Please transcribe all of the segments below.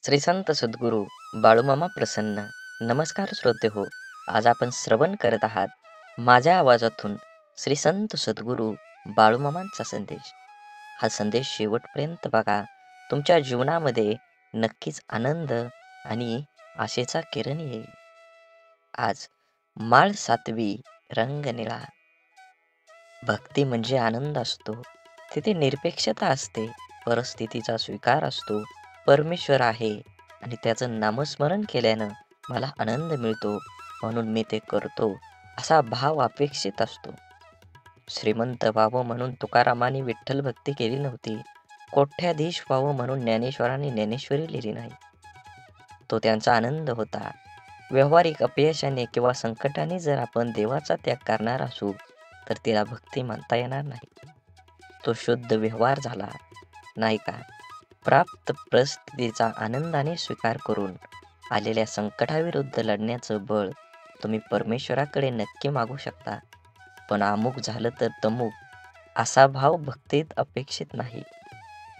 श्री संत सद्गुरू बाळूमामा प्रसन्न. नमस्कार श्रोते हो. आज आपण श्रवण करत आहात माझ्या आवाजातून श्री संत सद्गुरू बाळूमामांचा संदेश. हा संदेश शेवटपर्यंत बघा. तुमच्या जीवनामध्ये नक्कीच आनंद आणि आशेचा किरण येईल. आज माळ 7वी, रंग निळा. भक्ती म्हणजे आनंद असतो, तिथे निरपेक्षता असते, परिस्थितीचा स्वीकार असतो. परमेश्वर आहे आणि त्याचं नामस्मरण केल्यानं मला आनंद मिळतो, म्हणून मी ते करतो, असा भाव अपेक्षित असतो. श्रीमंत व्हावं म्हणून तुकारामांनी विठ्ठल भक्ती केली नव्हती. कोट्याधीश व्हावं म्हणून ज्ञानेश्वरांनी ज्ञानेश्वरी लिहिली नाही. तो त्यांचा आनंद होता. व्यावहारिक अपयशाने किंवा संकटाने जर आपण देवाचा त्याग करणार असू तर तिला भक्ती म्हणता येणार नाही. तो शुद्ध व्यवहार झाला नाही का? प्राप्त परिस्थितीचा आनंदाने स्वीकार करून आलेल्या संकटाविरुद्ध लढण्याचं बळ तुम्ही परमेश्वराकडे नक्की मागू शकता. पण अमुक झालं तर तमुक असा भाव भक्तीत अपेक्षित नाही.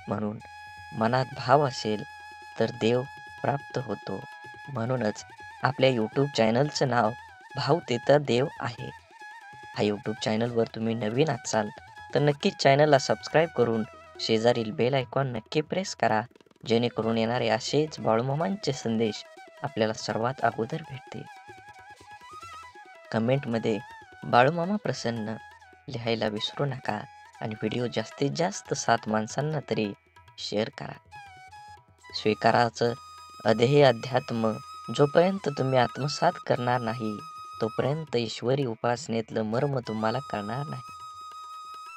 म्हणून मनात भाव असेल तर देव प्राप्त होतो. म्हणूनच आपल्या यूट्यूब चॅनलचं नाव भाव तिथं देव आहे. हा यूट्यूब चॅनलवर तुम्ही नवीन असाल तर नक्कीच चॅनलला सबस्क्राईब करून शेजारील बेल आयकॉन नक्की प्रेस करा, जेणेकरून येणारे असेच बाळूमामांचे संदेश आपल्याला सर्वात अगोदर भेटतील. कमेंटमध्ये बाळूमामा प्रसन्न लिहायला विसरू नका आणि व्हिडिओ जास्तीत जास्त 7 माणसांना तरी शेअर करा. स्वीकाराचं अध्येय अध्यात्म जोपर्यंत तुम्ही आत्मसात करणार नाही तोपर्यंत ईश्वरी उपासनेतलं मर्म तुम्हाला कळणार नाही.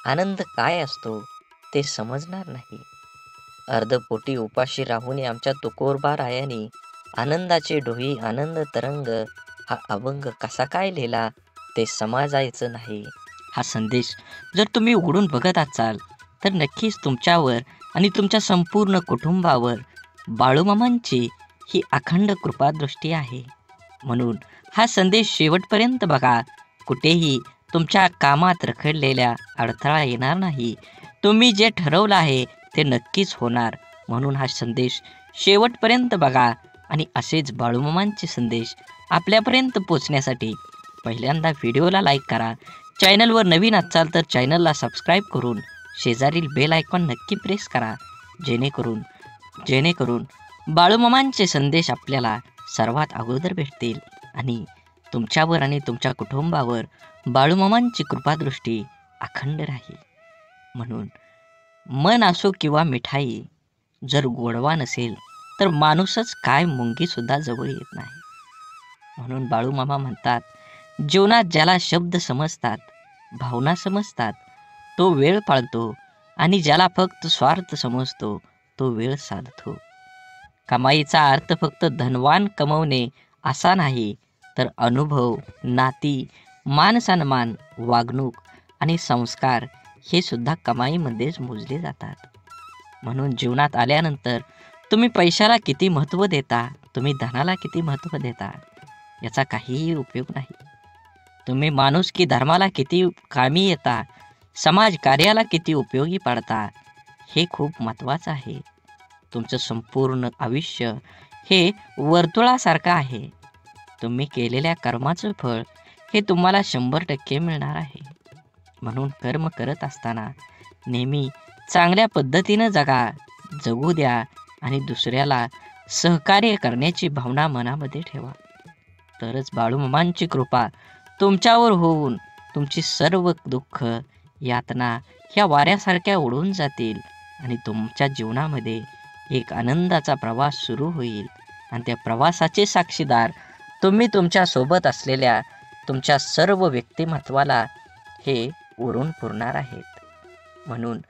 आनंद काय असतो ते समजणार नाही. अर्धपोटी उपाशी राहून आमच्या तुकोरबा रायानी आनंदाचे डोही आनंद तरंग हा अभंग कसा काय लिहिला ते समजायचं नाही. हा संदेश जर तुम्ही उघडून बघत असाल तर नक्कीच तुमच्यावर आणि तुमच्या संपूर्ण कुटुंबावर बाळूमामांची ही अखंड कृपादृष्टी आहे. म्हणून हा संदेश शेवटपर्यंत बघा. कुठेही तुमच्या कामात रखडलेल्या अडथळा येणार नाही. तुम्ही जे ठरवलं आहे ते नक्कीच होणार. म्हणून हा संदेश शेवटपर्यंत बघा आणि असेच बाळूमामांचे संदेश आपल्यापर्यंत पोचण्यासाठी पहिल्यांदा व्हिडिओला लाईक करा. चॅनलवर नवीन असाल तर चॅनलला सबस्क्राईब करून शेजारील बेल आयकॉन नक्की प्रेस करा, जेणेकरून बाळूमामांचे संदेश आपल्याला सर्वात अगोदर भेटतील आणि तुमच्यावर आणि तुमच्या कुटुंबावर बाळूमामांची कृपादृष्टी अखंड राहील. म्हणून मन असो किंवा मिठाई, जर गोडवा नसेल तर माणूसच काय मुंगीसुद्धा जवळ येत नाही. म्हणून बाळूमामा म्हणतात, जीवनात ज्याला शब्द समजतात, भावना समजतात तो वेळ पाळतो आणि ज्याला फक्त स्वार्थ समजतो तो वेळ साधतो. कमाईचा अर्थ फक्त धनवान कमवणे असा नाही, तर अनुभव, नाती, मान-सन्मान, वागणूक आणि संस्कार हे सुद्धा कमाईमध्येच मोजले जातात. म्हणून जीवनात आल्यानंतर तुम्ही पैशाला किती महत्त्व देता, तुम्ही धनाला किती महत्त्व देता याचा काहीही उपयोग नाही. तुम्ही माणुसकी धर्माला किती कामी येता, समाज कार्याला किती उपयोगी पडता हे खूप महत्त्वाचं आहे. तुमचं संपूर्ण आयुष्य हे वर्तुळासारखं आहे. तुम्ही केलेल्या कर्माचं फळ हे तुम्हाला 100% मिळणार आहे. म्हणून कर्म करत असताना नेहमी चांगल्या पद्धतीनं जगू द्या आणि दुसऱ्याला सहकार्य करण्याची भावना मनामध्ये ठेवा. तरच बाळूमामांची कृपा तुमच्यावर होऊन तुमची सर्व दुःख, यातना ह्या वाऱ्यासारख्या उडून जातील आणि तुमच्या जीवनामध्ये एक आनंदाचा प्रवास सुरू होईल. आणि त्या प्रवासाचे साक्षीदार तुम्ही तुमच्या सोबत असलेल्या तुमच्या सर्व व्यक्तिमत्वाला हे उरून पुरणार आहेत. म्हणून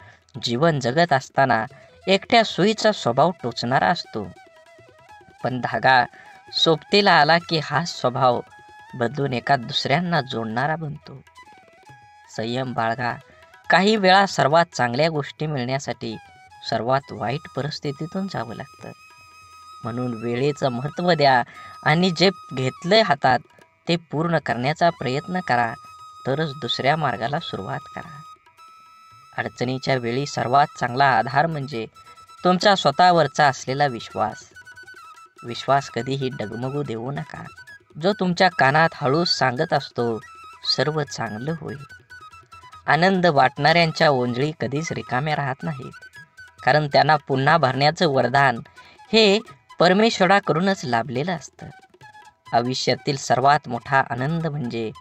जीवन जगत असताना एकट्या सुईचा स्वभाव टोचणारा असतो, पण धागा सोबतीला आला की हा स्वभाव बदलून एका दुसऱ्यांना जोडणारा बनतो. संयम बाळगा. काही वेळा सर्वात चांगल्या गोष्टी मिळण्यासाठी सर्वात वाईट परिस्थितीतून जावं लागतं. म्हणून वेळेचं महत्त्व द्या आणि जे घेतलंय हातात ते पूर्ण करण्याचा प्रयत्न करा, तरच दुसऱ्या मार्गाला सुरुवात करा. अडचणीच्या वेळी सर्वात चांगला आधार म्हणजे तुमचा स्वतःवरचा असलेला विश्वास. विश्वास कधीही डगमगू देऊ नका, जो तुमच्या कानात हळूच सांगत असतो सर्व चांगलं होईल. आनंद वाटणाऱ्यांच्या ओंजळी कधीच रिकाम्या राहत नाहीत, कारण त्यांना पुन्हा भरण्याचं वरदान हे परमेश्वराकडूनच लाभलेलं असतं. आयुष्यातील सर्वात मोठा आनंद म्हणजे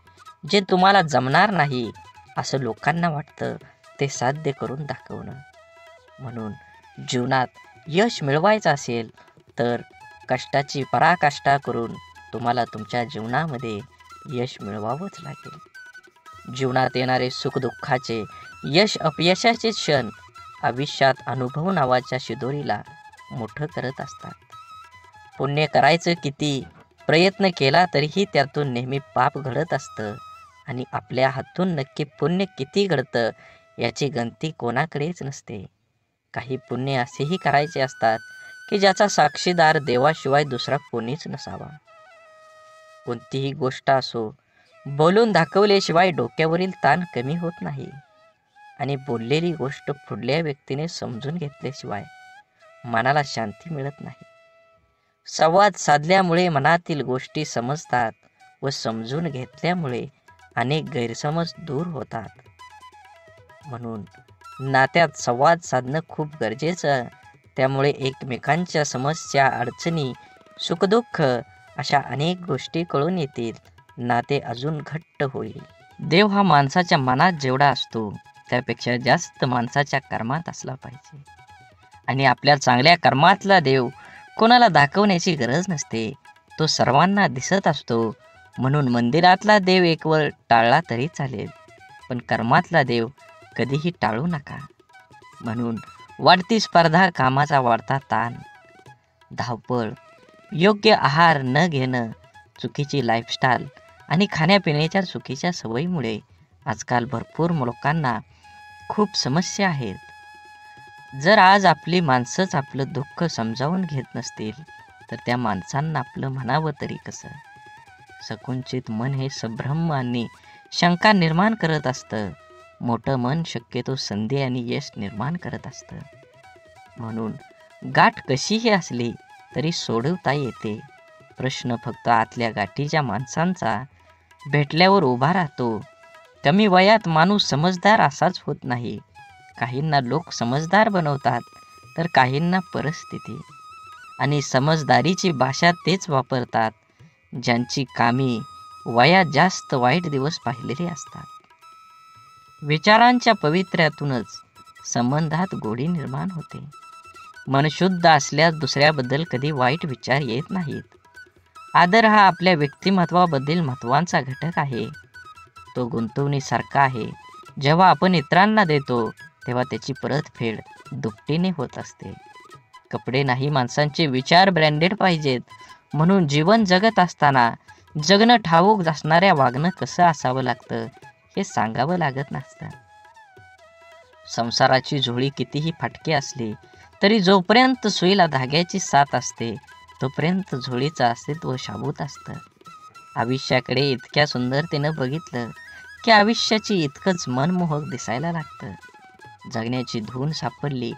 जे तुम्हाला जमणार नाही असं लोकांना वाटतं ते साध्य करून दाखवणं. म्हणून जीवनात यश मिळवायचं असेल तर कष्टाची पराकाष्ठा करून तुम्हाला तुमच्या जीवनामध्ये यश मिळवावंच लागेल. जीवनात येणारे सुखदुःखाचे, यश अपयशाचे क्षण आयुष्यात अनुभव नावाच्या शिदोरीला मोठं करत असतात. पुण्य करायचं किती प्रयत्न केला तरीही त्यातून नेहमी पाप घडत असतं आणि आपल्या हातून नक्की पुण्य किती घडतं याची गणती कोणाकडेच नसते. काही पुण्य असेही करायचे असतात की ज्याचा साक्षीदार देवाशिवाय दुसरा कोणीच नसावा. कोणतीही गोष्ट असो, बोलून दाखवल्याशिवाय डोक्यावरील ताण कमी होत नाही आणि बोललेली गोष्ट पुढल्या व्यक्तीने समजून घेतल्याशिवाय मनाला शांती मिळत नाही. संवाद साधल्यामुळे मनातील गोष्टी समजतात व समजून घेतल्यामुळे अनेक गैरसमज दूर होतात. म्हणून नात्यात संवाद साधणं खूप गरजेचं. त्यामुळे एकमेकांच्या समस्या, अडचणी, सुखदुःख अशा अनेक गोष्टी कळून येतील. नाते अजून घट्ट होईल. देव हा माणसाच्या मनात जेवढा असतो त्यापेक्षा जास्त माणसाच्या कर्मात असला पाहिजे. आणि आपल्या चांगल्या कर्मातला देव कोणाला दाखवण्याची गरज नसते, तो सर्वांना दिसत असतो. म्हणून मंदिरातला देव एकवर टाळला तरी चालेल, पण कर्मातला देव कधीही टाळू नका. म्हणून वाढती स्पर्धा, कामाचा वाढता ताण, धावपळ, योग्य आहार न घेणं, चुकीची लाईफस्टाईल आणि खाण्यापिण्याच्या चुकीच्या सवयीमुळे आजकाल भरपूर लोकांना खूप समस्या आहेत. जर आज आपली माणसंच आपलं दुःख समजावून घेत नसतील तर त्या माणसांना आपलं म्हणावं तरी कसं? संकुचित मन हे संभ्रम आणि शंका निर्माण करत असतं. मोठं मन शक्यतो संधी आणि यश निर्माण करत असतं. म्हणून गाठ कशीही असली तरी सोडवता येते. प्रश्न फक्त आतल्या गाठीच्या माणसांचा भेटल्यावर उभा राहतो. कमी वयात माणूस समजदार असाच होत नाही. काहींना लोक समजदार बनवतात तर काहींना परिस्थिती. आणि समजदारीची भाषा तेच वापरतात ज्यांची कामी वयात जास्त वाईट दिवस पाहिलेले असतात. विचारांच्या पवित्र्यातूनच संबंधात गोडी निर्माण होते. मन शुद्ध असल्यास दुसऱ्याबद्दल कधी वाईट विचार येत नाहीत. आदर हा आपल्या व्यक्तिमत्वाबद्दल महत्त्वाचा घटक आहे. तो गुंतवणुकीसारखा आहे. जेव्हा आपण इतरांना देतो तेव्हा त्याची परतफेड दुपटीने होत असते. कपडे नाही, माणसांचे विचार ब्रँडेड पाहिजेत. म्हणून जीवन जगत असताना जगणं ठाऊक असणाऱ्या वागणं कसं असावं लागतं हे सांगावं लागत नसतं. संसाराची झोळी कितीही फाटके असली तरी जोपर्यंत सुईला धाग्याची साथ असते तोपर्यंत झोळीचं अस्तित्व शाबूत असतं. आयुष्याकडे इतक्या सुंदरतेनं बघितलं की आयुष्याची इतकंच मनमोहक दिसायला लागतं. जगण्याची धून सापडली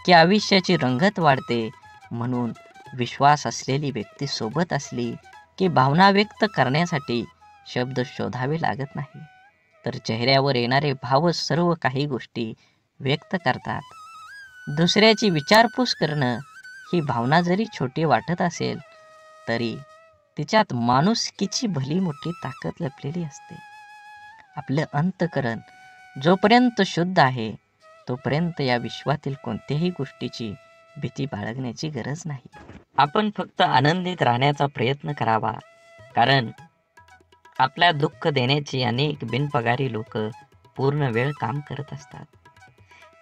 की आयुष्याची रंगत वाढते. म्हणून विश्वास असलेली व्यक्ती सोबत असली की भावना व्यक्त करण्यासाठी शब्द शोधावे लागत नाही, तर चेहऱ्यावर येणारे भावच सर्व काही गोष्टी व्यक्त करतात. दुसऱ्याची विचारपूस करणं ही भावना जरी छोटी वाटत असेल तरी तिच्यात माणुसकीची भली मोठी ताकद लपलेली असते. आपलं अंतःकरण जोपर्यंत शुद्ध आहे तोपर्यंत या विश्वातील कोणत्याही गोष्टीची भीती बाळगण्याची गरज नाही. आपण फक्त आनंदित राहण्याचा प्रयत्न करावा, कारण आपल्या दुःख देण्याची अनेक बिनपगारी लोक पूर्ण वेळ काम करत असतात.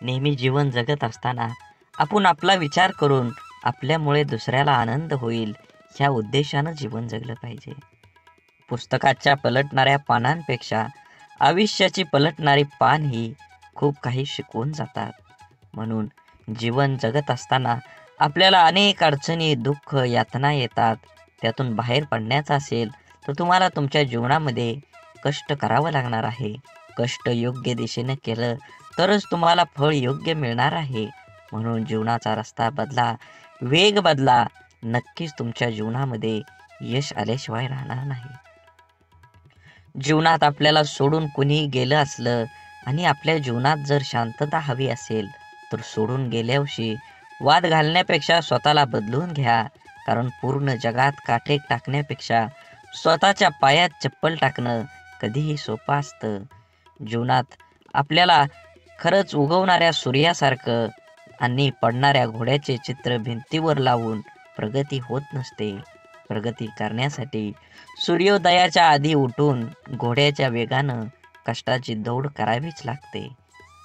नेहमी जीवन जगत असताना आपण आपला विचार करून आपल्यामुळे दुसऱ्याला आनंद होईल ह्या उद्देशानं जीवन जगलं पाहिजे. पुस्तकाच्या पलटणाऱ्या पानांपेक्षा आयुष्याची पलटणारी पान ही खूप काही शिकवून जातात. म्हणून जीवन जगत असताना आपल्याला अनेक अडचणी, दुःख, यातना येतात. त्यातून बाहेर पडण्याचं असेल तर तुम्हाला तुमच्या जीवनामध्ये कष्ट करावं लागणार आहे. कष्ट योग्य दिशेने केलं तरच तुम्हाला फळ योग्य मिळणार आहे. म्हणून जीवनाचा रस्ता बदला, वेग बदला नक्कीच तुमच्या जीवनामध्ये यश आल्याशिवाय राहणार नाही. जीवनात आपल्याला सोडून कुणी गेलं असलं आणि आपल्या जीवनात जर शांतता हवी असेल तर सोडून गेल्यावर्षी वाद घालण्यापेक्षा स्वतःला बदलून घ्या. कारण पूर्ण जगात काटे टाकण्यापेक्षा स्वतःच्या पायात चप्पल टाकणं कधीही सोपं असतं. जीवनात आपल्याला खरंच उगवणाऱ्या सूर्यासारखं आणि पडणाऱ्या घोड्याचे चित्र भिंतीवर लावून प्रगती होत नसते. प्रगती करण्यासाठी सूर्योदयाच्या आधी उठून घोड्याच्या वेगानं कष्टाची दौड करावीच लागते.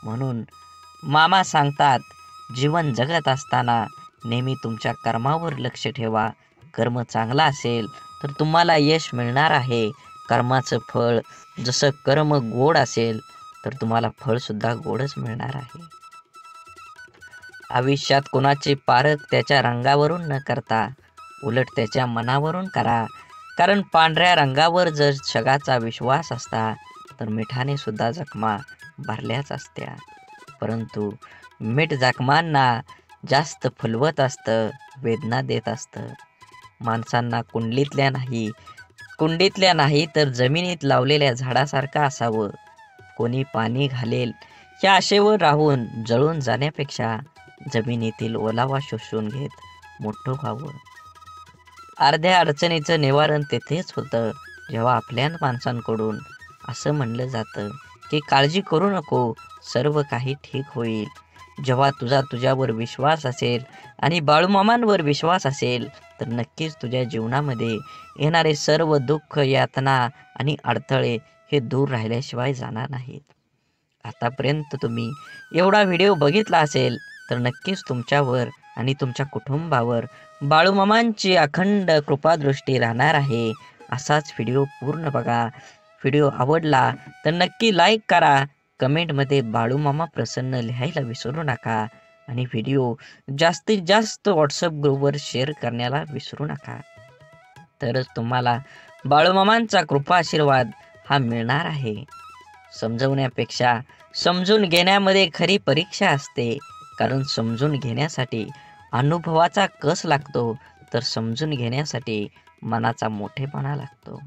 म्हणून मामा सांगतात, जीवन जगत असताना नेहमी तुमच्या कर्मावर लक्ष ठेवा. कर्म चांगला असेल तर तुम्हाला यश मिळणार आहे. कर्माचं फळ जसं कर्म गोड असेल तर तुम्हाला फळसुद्धा गोडच मिळणार आहे. आयुष्यात कोणाचे पारख त्याच्या रंगावरून न करता उलट त्याच्या मनावरून करा. कारण पांढऱ्या रंगावर जर जगाचा विश्वास असता तर मिठाने सुद्धा जखमा भरल्याच असत्या. परंतु मीठ जखमांना जास्त फुलवत असतं, वेदना देत असतं. माणसांना कुंडीतल्या नाही तर जमिनीत लावलेल्या झाडासारखं असावं. कोणी पाणी घालेल या आशेवर राहून जळून जाण्यापेक्षा जमिनीतील ओलावा शोषून घेत मोठं व्हावं. अर्ध्या अडचणीचं निवारण तेथेच होतं जेव्हा आपल्या माणसांकडून असं म्हणलं जातं की काळजी करू नको, सर्व काही ठीक होईल. जेव्हा तुझ्यावर विश्वास असेल आणि बाळूमामांवर विश्वास असेल तर नक्कीच तुझ्या जीवनामध्ये येणारे सर्व दुःख, यातना आणि अडथळे हे दूर राहिल्याशिवाय जाणार नाहीत. आतापर्यंत तुम्ही एवढा व्हिडिओ बघितला असेल तर नक्कीच तुमच्यावर आणि तुमच्या कुटुंबावर बाळूमामांची अखंड कृपादृष्टी राहणार आहे. असाच व्हिडिओ पूर्ण बघा. व्हिडिओ आवडला तर नक्की लाईक करा. कमेंटमध्ये बाळूमामा प्रसन्न लिहायला विसरू नका आणि व्हिडिओ जास्तीत जास्त व्हॉट्सअप ग्रुपवर शेअर करण्याला विसरू नका. तरच तुम्हाला बाळूमामांचा कृपा आशीर्वाद हा मिळणार आहे. समजवण्यापेक्षा समजून घेण्यामध्ये खरी परीक्षा असते. कारण समजून घेण्यासाठी अनुभवाचा कस लागतो तर समजून घेण्यासाठी मनाचा मोठेपणा लागतो.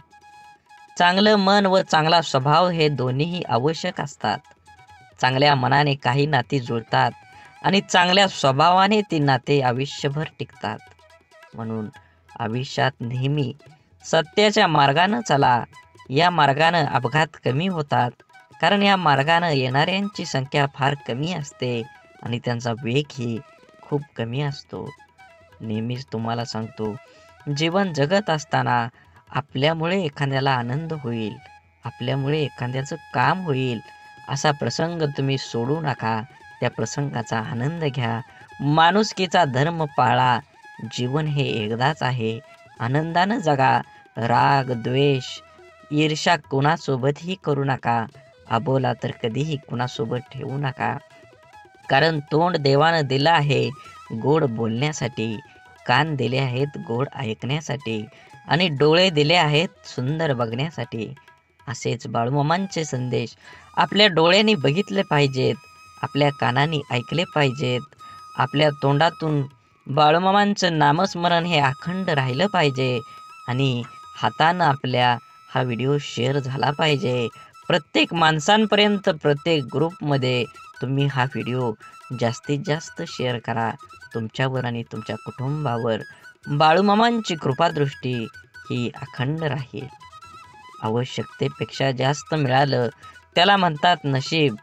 चांगलं मन व चांगला स्वभाव हे दोन्हीही आवश्यक असतात. चांगल्या मनाने काही नाती जुळतात आणि चांगल्या स्वभावाने ती नाते आयुष्यभर टिकतात. म्हणून आयुष्यात नेहमी सत्याच्या मार्गानं चला. या मार्गानं अपघात कमी होतात. कारण या मार्गानं येणाऱ्यांची संख्या फार कमी असते आणि त्यांचा वेगही खूप कमी असतो. नेहमीच तुम्हाला सांगतो, जीवन जगत असताना आपल्यामुळे एखाद्याला आनंद होईल, आपल्यामुळे एखाद्याचं काम होईल असा प्रसंग तुम्ही सोडू नका. त्या प्रसंगाचा आनंद घ्या. माणुसकीचा धर्म पाळा. जीवन हे एकदाच आहे. आनंदानं जगा. राग, द्वेष, ईर्ष्या कुणासोबतही करू नका. अबोला तर कधीही कुणासोबत ठेवू नका. कारण तोंड देवानं दिलं आहे गोड बोलण्यासाठी, कान दिले आहेत गोड ऐकण्यासाठी आणि डोळे दिले आहेत सुंदर बघण्यासाठी. असेच बाळूमामांचे संदेश आपल्या डोळ्यांनी बघितले पाहिजेत, आपल्या कानांनी ऐकले पाहिजेत. आपल्या तोंडातून बाळूमामांचं नामस्मरण हे अखंड राहिलं पाहिजे आणि हातानं आपल्या हा व्हिडिओ शेअर झाला पाहिजे. प्रत्येक माणसांपर्यंत, प्रत्येक ग्रुपमध्ये तुम्ही हा व्हिडिओ जास्तीत जास्त शेअर करा. तुमच्यावर आणि तुमच्या कुटुंबावर बाळूमामांची कृपादृष्टी ही अखंड राहील. आवश्यकतेपेक्षा जास्त मिळालं त्याला म्हणतात नशीब.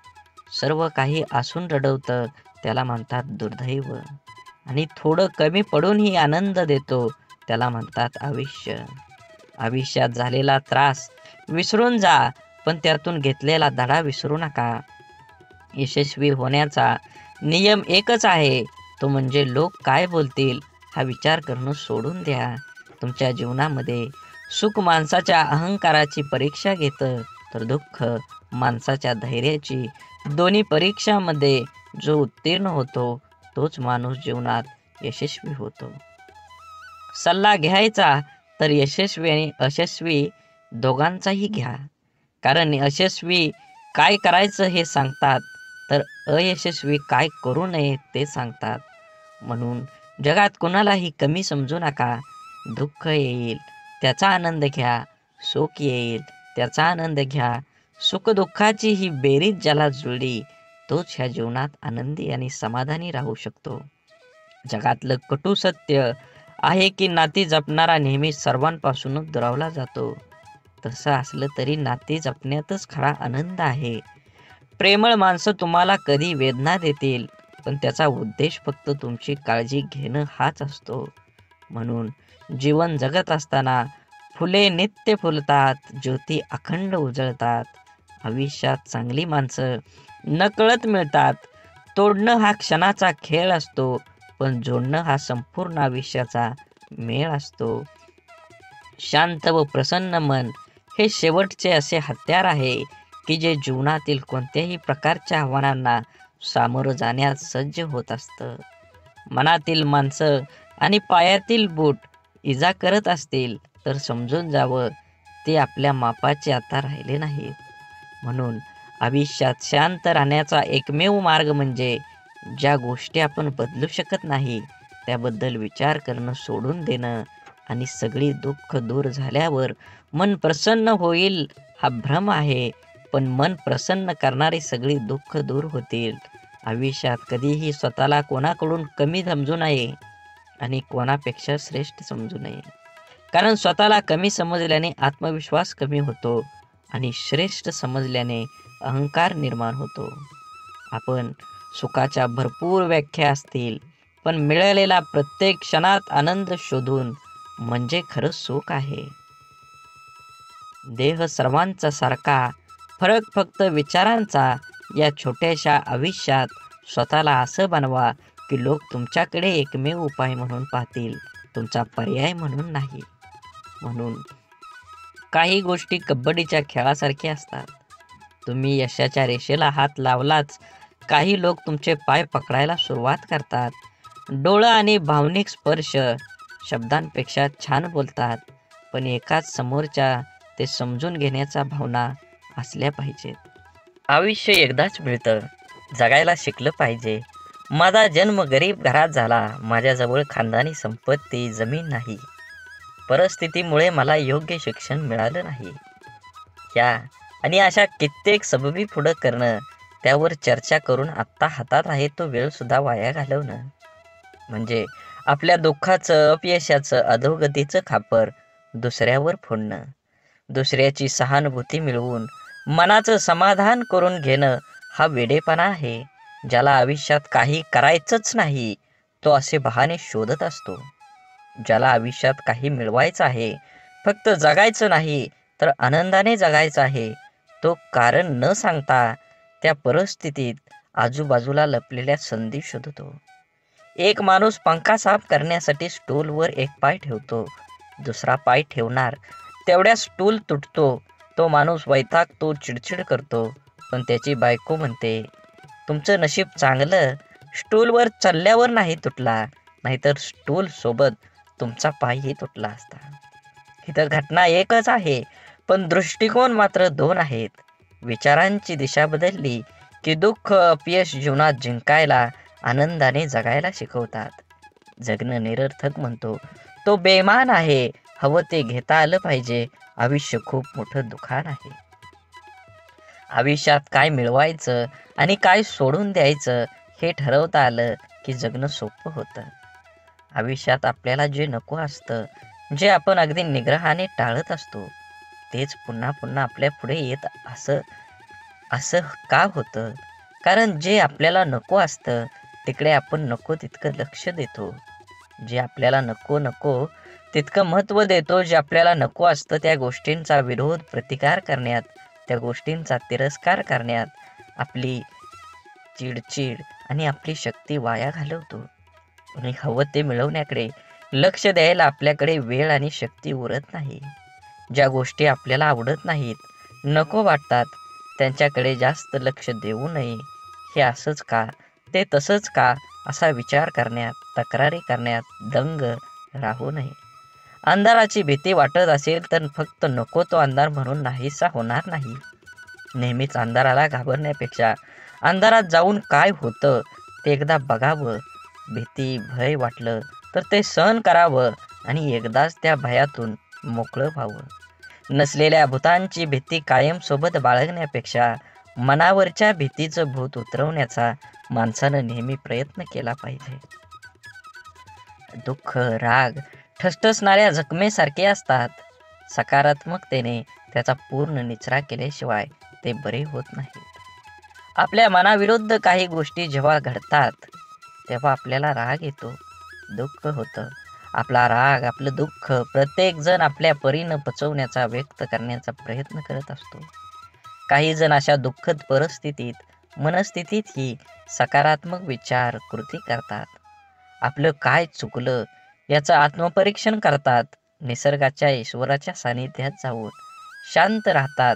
सर्व काही असून रडवतं त्याला म्हणतात दुर्दैव. आणि थोडं कमी पडूनही आनंद देतो त्याला म्हणतात आयुष्य. आयुष्यात झालेला त्रास विसरून जा, पण त्यातून घेतलेला धडा विसरू नका. यशस्वी होण्याचा नियम एकच आहे, तो म्हणजे लोक काय बोलतील हा विचार करणं सोडून द्या. तुमच्या जीवनामध्ये सुख माणसाच्या अहंकाराची परीक्षा घेतं तर दुःख माणसाच्या धैर्याची. दोन्ही परीक्षामध्ये जो उत्तीर्ण होतो तोच माणूस जीवनात यशस्वी होतो. सल्ला घ्यायचा तर यशस्वी आणि अयशस्वी दोघांचाही घ्या. कारण यशस्वी काय करायचं हे सांगतात तर अयशस्वी काय करू नये ते सांगतात. म्हणून जगात कोणालाही कमी समजू नका. दुःख येईल त्याचा आनंद घ्या, सुख येईल त्याचा आनंद घ्या. सुखदुःखाची ही बेरीज ज्याला जुळली तोच ह्या जीवनात आनंदी आणि समाधानी राहू शकतो. जगातलं कटू सत्य आहे की नाती जपणारा नेहमी सर्वांपासूनच दुरावला जातो. तसं असलं तरी नाती जपण्यातच खरा आनंद आहे. प्रेमळ माणसं तुम्हाला कधी वेदना देतील, पण त्याचा उद्देश फक्त तुमची काळजी घेणं हाच असतो. म्हणून जीवन जगत असताना फुले नित्य फुलतात, ज्योती अखंड उजळतात. आयुष्यात चांगली माणसं नकळत मिळतात. तोडणं हा क्षणाचा खेळ असतो, पण जोडणं हा संपूर्ण आयुष्याचा मेळ असतो. शांत व प्रसन्न मन हे शेवटचे असे हत्यार आहे की जे जीवनातील कोणत्याही प्रकारच्या आव्हानांना सामोरं जाण्यास सज्ज होत असतं. मनातील माणसं आणि पायातील बूट इजा करत असतील तर समजून जावं ते आपल्या मापाचे आता राहिले नाहीत. म्हणून आयुष्यात शांत राहण्याचा एकमेव मार्ग म्हणजे ज्या गोष्टी आपण बदलू शकत नाही त्याबद्दल विचार करणं सोडून देणं आणि सगळी दुःख दूर झाल्यावर मन प्रसन्न होईल हा भ्रम आहे. पण मन प्रसन्न करणारी सगळी दुःख दूर होतील. आयुष्यात कधीही स्वतःला कोणाकडून कमी समजू नये आणि कोणापेक्षा श्रेष्ठ समजू नये. कारण स्वतःला कमी समजल्याने आत्मविश्वास कमी होतो आणि श्रेष्ठ समजल्याने अहंकार निर्माण होतो. आपण सुखाच्या भरपूर व्याख्या असतील, पण मिळालेला प्रत्येक क्षणात आनंद शोधून म्हणजे खरं सुख आहे. देह सर्वांचा सारखा, फरक फक्त विचारांचा. या छोट्याशा आयुष्यात स्वतःला असं बनवा की लोक तुमच्याकडे एकमेव उपाय म्हणून पाहतील, तुमचा पर्याय म्हणून नाही. म्हणून काही गोष्टी कबड्डीच्या खेळासारख्या असतात. तुम्ही यशाच्या रेषेला हात लावलाच काही लोक तुमचे पाय पकडायला सुरुवात करतात. डोळं आणि भावनिक स्पर्श शब्दांपेक्षा छान बोलतात, पण एकाच समोरच्या ते समजून घेण्याच्या भावना असल्या पाहिजेत. आयुष्य एकदाच मिळतं, जगायला शिकलं पाहिजे. माझा जन्म गरीब घरात झाला, माझ्याजवळ खानदानी संपत्ती जमीन नाही. परिस्थितीमुळे मला योग्य शिक्षण मिळालं नाही. या आणि अशा कित्येक सबबी पुढं करणं, त्यावर चर्चा करून आत्ता हातात आहे तो वेळ सुद्धा वाया घालवणं म्हणजे आपल्या दुःखाचं, अपयशाचं, अधोगतीचं खापर दुसऱ्यावर फोडणं. दुसऱ्याची सहानुभूती मिळवून मनाचं समाधान करून घेणं हा वेडेपणा आहे. ज्याला आयुष्यात काही करायचंच नाही तो असे बहाणे शोधत असतो. ज्याला आयुष्यात काही मिळवायचं आहे, फक्त जगायचं नाही तर आनंदाने जगायचं आहे, तो कारण न सांगता त्या परिस्थितीत आजूबाजूला लपलेल्या संधी शोधतो. एक माणूस पंखा साफ करण्यासाठी स्टूलवर एक पाय ठेवतो, दुसरा पाय ठेवणार तेवढ्या स्टूल तुटतो. तो माणूस वैतागतो, चिडचिड करतो, पण त्याची बायको म्हणते, तुमचं नशीब चांगलं, स्टूलवर चढल्यावर नाही तुटला, नाहीतर स्टूल सोबत तुमचा पायही तुटला असता. इथं घटना एकच आहे, पण दृष्टिकोन मात्र दोन आहेत. विचारांची दिशा बदलली की दुःख, अपयश जीवनात जिंकायला, आनंदाने जगायला शिकवतात. जगणं निरर्थक म्हणतो तो बेमान आहे. हवं ते घेता आलं पाहिजे. आयुष्य खूप मोठं दुकान आहे. आयुष्यात काय मिळवायचं आणि काय सोडून द्यायचं हे ठरवता आलं की जगणं सोपं होतं. आयुष्यात आपल्याला जे नको असतं, जे आपण अगदी निग्रहाने टाळत असतो, तेच पुन्हा पुन्हा आपल्या पुढे येत असं का होतं? कारण जे आपल्याला नको असतं तिकडे आपण नको तितकं लक्ष देतो. जे आपल्याला नको तितकं महत्त्व देतो. जे आपल्याला नको असतं त्या गोष्टींचा विरोध, प्रतिकार करण्यात, त्या गोष्टींचा तिरस्कार करण्यात आपली चिडचिड आणि आपली शक्ती वाया घालवतो. आणि हवं ते मिळवण्याकडे लक्ष द्यायला आपल्याकडे वेळ आणि शक्ती उरत नाही. ज्या गोष्टी आपल्याला आवडत नाहीत, नको वाटतात, त्यांच्याकडे जास्त लक्ष देऊ नये. हे असंच का, ते तसंच का असा विचार करण्यात, तक्रारी करण्यात दंग राहू नये. अंधाराची भीती वाटत असेल तर फक्त नको तो अंधार म्हणून नाहीसा होणार नाही. नेहमीच अंधाराला घाबरण्यापेक्षा अंधारात जाऊन काय होतं ते एकदा बघावं. भीती, भय वाटलं तर ते सहन करावं आणि एकदाच त्या भयातून मोकळं व्हावं. नसलेल्या भूतांची भीती कायम सोबत बाळगण्यापेक्षा मनावरच्या भीतीचं भूत उतरवण्याचा माणसानं नेहमी प्रयत्न केला पाहिजे. दुःख, राग ठसठसणाऱ्या जखमेसारखे असतात. सकारात्मकतेने त्याचा पूर्ण निचरा केल्याशिवाय ते बरे होत नाहीत. आपल्या मनाविरुद्ध काही गोष्टी जेव्हा घडतात तेव्हा आपल्याला राग येतो, दुःख होतं. आपला राग, आपलं दुःख प्रत्येक जण आपल्या परीनं पचवण्याचा, व्यक्त करण्याचा प्रयत्न करत असतो. काही जण अशा दुःखद मनस्थितीतही सकारात्मक विचार, कृती करतात. आपलं काय चुकलं याचं आत्मपरीक्षण करतात. निसर्गाच्या, ईश्वराच्या सानिध्यात जाऊन शांत राहतात.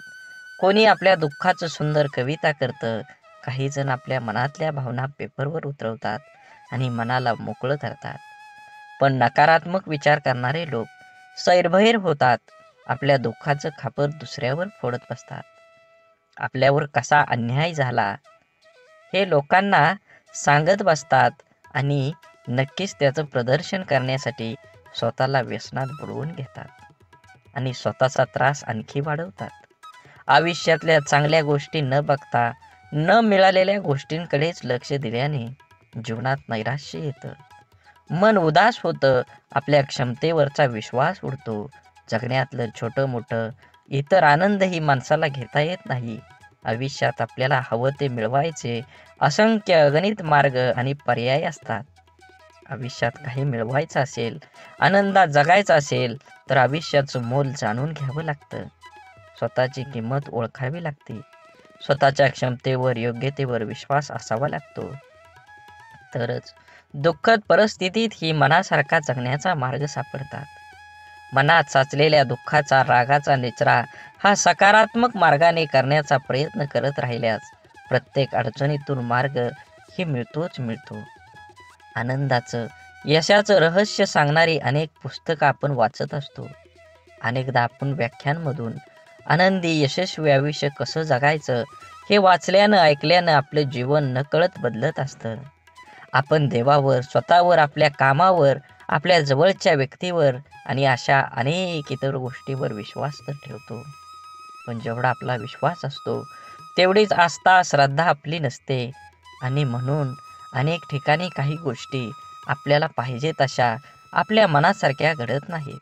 कोणी आपल्या दुःखाचं सुंदर कविता करतं. काही जण आपल्या मनातल्या भावना पेपरवर उतरवतात आणि मनाला मोकळं करतात. पण नकारात्मक विचार करणारे लोक सैरभैर होतात. आपल्या दुःखाचं खापर दुसऱ्यावर फोडत बसतात. आपल्यावर कसा अन्याय झाला हे लोकांना सांगत बसतात आणि नक्कीच त्याचं प्रदर्शन करण्यासाठी स्वतःला व्यसनात बुडवून घेतात आणि स्वतःचा त्रास आणखी वाढवतात. आयुष्यातल्या चांगल्या गोष्टी न बघता न मिळालेल्या गोष्टींकडेच लक्ष दिल्याने जीवनात नैराश्य येतं, मन उदास होतं, आपल्या क्षमतेवरचा विश्वास उडतो. जगण्यातलं छोटं मोठं इतर आनंदही माणसाला घेता येत नाही. आयुष्यात आपल्याला हवं ते मिळवायचे असंख्य अगणित मार्ग आणि पर्याय असतात. आयुष्यात काही मिळवायचं असेल, आनंदात जगायचं असेल तर आयुष्याचं मोल जाणून घ्यावं लागतं. स्वतःची किंमत ओळखावी लागते. स्वतःच्या क्षमतेवर, योग्यतेवर विश्वास असावा लागतो. तरच दुःखद परिस्थितीत ही मनासारखा जगण्याचा मार्ग सापडतात. मनात साचलेल्या दुःखाचा, रागाचा निचरा हा सकारात्मक मार्गाने करण्याचा प्रयत्न करत राहिल्यास प्रत्येक अडचणीतून मार्ग ही मिळतो. आनंदाचं, यशाचं रहस्य सांगणारी अनेक पुस्तकं आपण वाचत असतो. अनेकदा आपण व्याख्यानमधून आनंदी, यशस्वी आयुष्य कसं जगायचं हे वाचल्यानं, ऐकल्यानं आपलं जीवन नकळत बदलत असतं. आपण देवावर, स्वतःवर, आपल्या कामावर, आपल्या जवळच्या व्यक्तीवर आणि अशा अनेक इतर गोष्टीवर विश्वास तर ठेवतो. पण जेवढा आपला विश्वास असतो तेवढीच आस्था, श्रद्धा आपली नसते आणि म्हणून अनेक ठिकाणी काही गोष्टी आपल्याला पाहिजे तशा आपल्या मनासारख्या घडत नाहीत.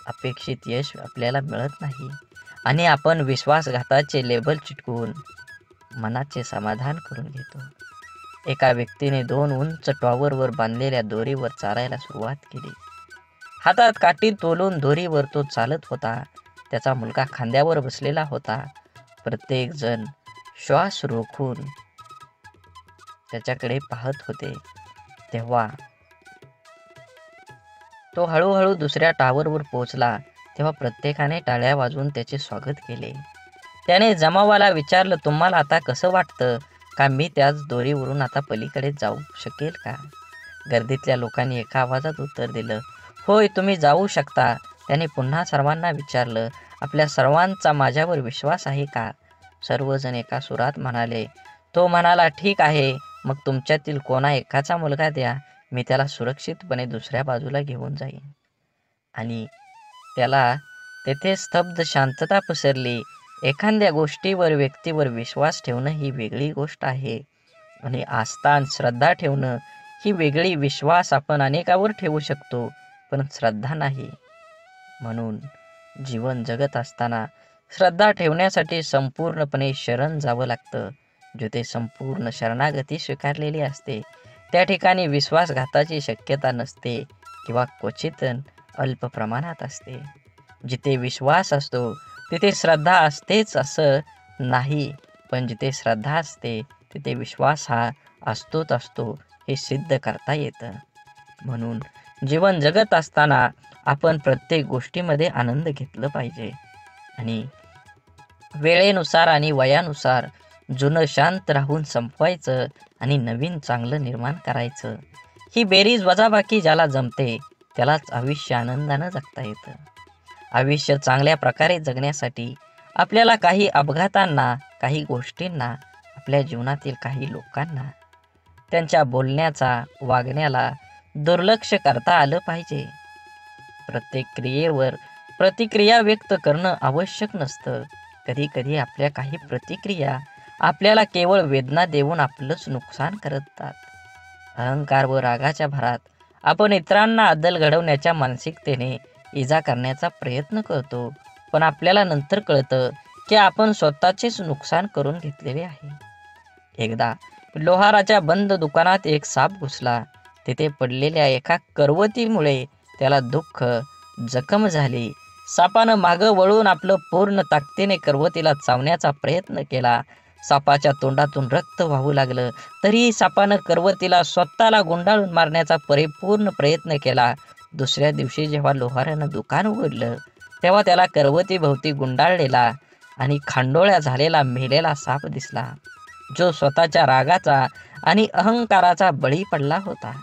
अपेक्षित यश आपल्याला मिळत नाही आणि आपण विश्वासघाताचे लेबल चिटकवून मनाचे समाधान करून घेतो. एका व्यक्तीने 2 उंच टॉवरवर बांधलेल्या दोरीवर चालायला सुरुवात केली. हातात काठी तोलून दोरीवर तो चालत होता. त्याचा मुलगा खांद्यावर बसलेला होता. प्रत्येक जण श्वास रोखून त्याच्याकडे पाहत होते. तेव्हा तो हळूहळू दुसऱ्या टॉवरवर पोहोचला. तेव्हा प्रत्येकाने टाळ्या वाजवून त्याचे स्वागत केले. त्याने जमावाला विचारलं, तुम्हाला आता कसं वाटतं? का मी त्याच दोरीवरून आता पलीकडे जाऊ शकेल का? गर्दीतल्या लोकांनी एका आवाजात उत्तर दिलं, होय, तुम्ही जाऊ शकता. त्याने पुन्हा सर्वांना विचारलं, आपल्या सर्वांचा माझ्यावर विश्वास आहे का? सर्वजण एका सुरात म्हणाले. तो म्हणाला, ठीक आहे, मग तुमच्यातील कोणा एकाचा मुलगा द्या, मी त्याला सुरक्षितपणे दुसऱ्या बाजूला घेऊन जाईन. आणि त्याला तेथे स्तब्ध शांतता पसरली. एखाद्या गोष्टीवर, व्यक्तीवर विश्वास ठेवणं ही वेगळी गोष्ट आहे आणि आस्था आणि श्रद्धा ठेवणं ही वेगळी. विश्वास आपण अनेकावर ठेवू शकतो, पण श्रद्धा नाही. म्हणून जीवन जगत असताना श्रद्धा ठेवण्यासाठी संपूर्णपणे शरण जावं लागतं. जिथे संपूर्ण शरणागती स्वीकारलेली असते त्या ठिकाणी विश्वासघाताची शक्यता नसते किंवा क्वचित अल्प प्रमाणात असते. जिथे विश्वास असतो तिथे श्रद्धा असतेच असं नाही, पण जिथे श्रद्धा असते तिथे विश्वास हा असतोच असतो हे सिद्ध करता येतं. म्हणून जीवन जगत असताना आपण प्रत्येक गोष्टीमध्ये आनंद घेतला पाहिजे आणि वेळेनुसार आणि वयानुसार जुनं शांत राहून संपवायचं आणि नवीन चांगलं निर्माण करायचं. ही बेरीज वजाबाकी ज्याला जमते त्यालाच आयुष्य आनंदानं जगता येतं. आयुष्य चांगल्या प्रकारे जगण्यासाठी आपल्याला काही अपघातांना, काही गोष्टींना, आपल्या जीवनातील काही लोकांना त्यांच्या बोलण्याचा वागण्याला दुर्लक्ष करता आलं पाहिजे. प्रत्येक क्रियेवर प्रतिक्रिया व्यक्त करणं आवश्यक नसतं. कधी कधी आपल्या काही प्रतिक्रिया आपल्याला केवळ वेदना देऊन आपलंच नुकसान करतात. अहंकार व रागाच्या भरात आपण इतरांना अद्दल घडवण्याच्या मानसिकतेने इजा करण्याचा प्रयत्न करतो, पण आपल्याला नंतर कळतं की आपण स्वतःचेच नुकसान करून घेतलेले आहे. एकदा लोहाराच्या बंद दुकानात एक साप घुसला. तिथे पडलेल्या एका करवतीमुळे त्याला दुःख जखम झाली. सापानं मागं वळून आपलं पूर्ण ताकदीने करवतीला चावण्याचा प्रयत्न केला. सापाच्या तोंडातून रक्त वाहू लागलं. तरीही सापानं करवतीला स्वतःला गुंडाळून मारण्याचा परिपूर्ण प्रयत्न केला. दुसऱ्या दिवशी जेव्हा लोहारानं दुकान उघडलं, तेव्हा त्याला करवतीभोवती गुंडाळलेला आणि खांडोळ्या झालेला मेलेला साप दिसला, जो स्वतःच्या रागाचा आणि अहंकाराचा बळी पडला होता.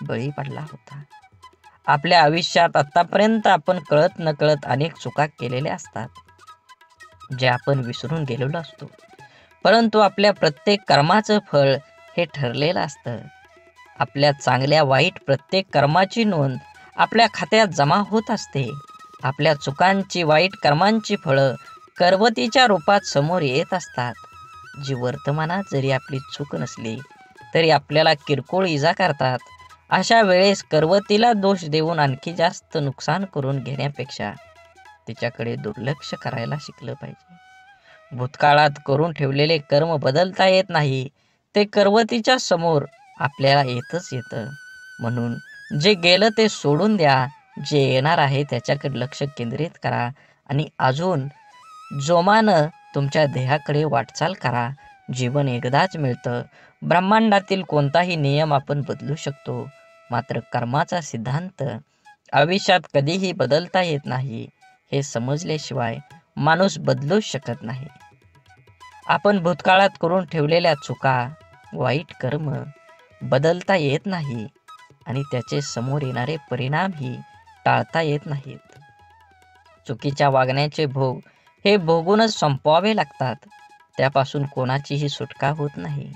बळी पडला होता. आपल्या आयुष्यात आतापर्यंत आपण कळत नकळत अनेक चुका केलेल्या असतात, जे आपण विसरून गेलेलो असतो. परंतु आपल्या प्रत्येक कर्माचं फळ हे ठरलेलं असतं. आपल्या चांगल्या वाईट प्रत्येक कर्माची नोंद आपल्या खात्यात जमा होत असते. आपल्या चुकांची, वाईट कर्मांची फळं करवतीच्या रूपात समोर येत असतात, जी वर्तमानात जरी आपली चूक नसली तरी आपल्याला किरकोळ इजा करतात. अशा वेळेस करवतीला दोष देऊन आणखी जास्त नुकसान करून घेण्यापेक्षा तिच्याकडे दुर्लक्ष करायला शिकलं पाहिजे. भूतकाळात करून ठेवलेले कर्म बदलता येत नाही, ते करवतीच्या समोर आपल्याला येतच येतं. म्हणून जे गेलं ते सोडून द्या, जे येणार आहे त्याच्याकडे लक्ष केंद्रित करा आणि अजून जोमानं तुमच्या ध्येयाकडे वाटचाल करा. जीवन एकदाच मिळतं. ब्रह्मांडातील कोणताही नियम आपण बदलू शकतो, मात्र कर्माचा सिद्धांत आयुष्यात कधीही बदलता येत नाही. हे समजल्याशिवाय माणूस बदलूच शकत नाही. आपण भूतकाळात करून ठेवलेल्या चुका, वाईट कर्म बदलता येत नाही आणि त्याचे समोर येणारे परिणामही टाळता येत नाहीत. चुकीच्या वागण्याचे भोग हे भोगूनच संपवावे लागतात. त्यापासून कोणाचीही सुटका होत नाही.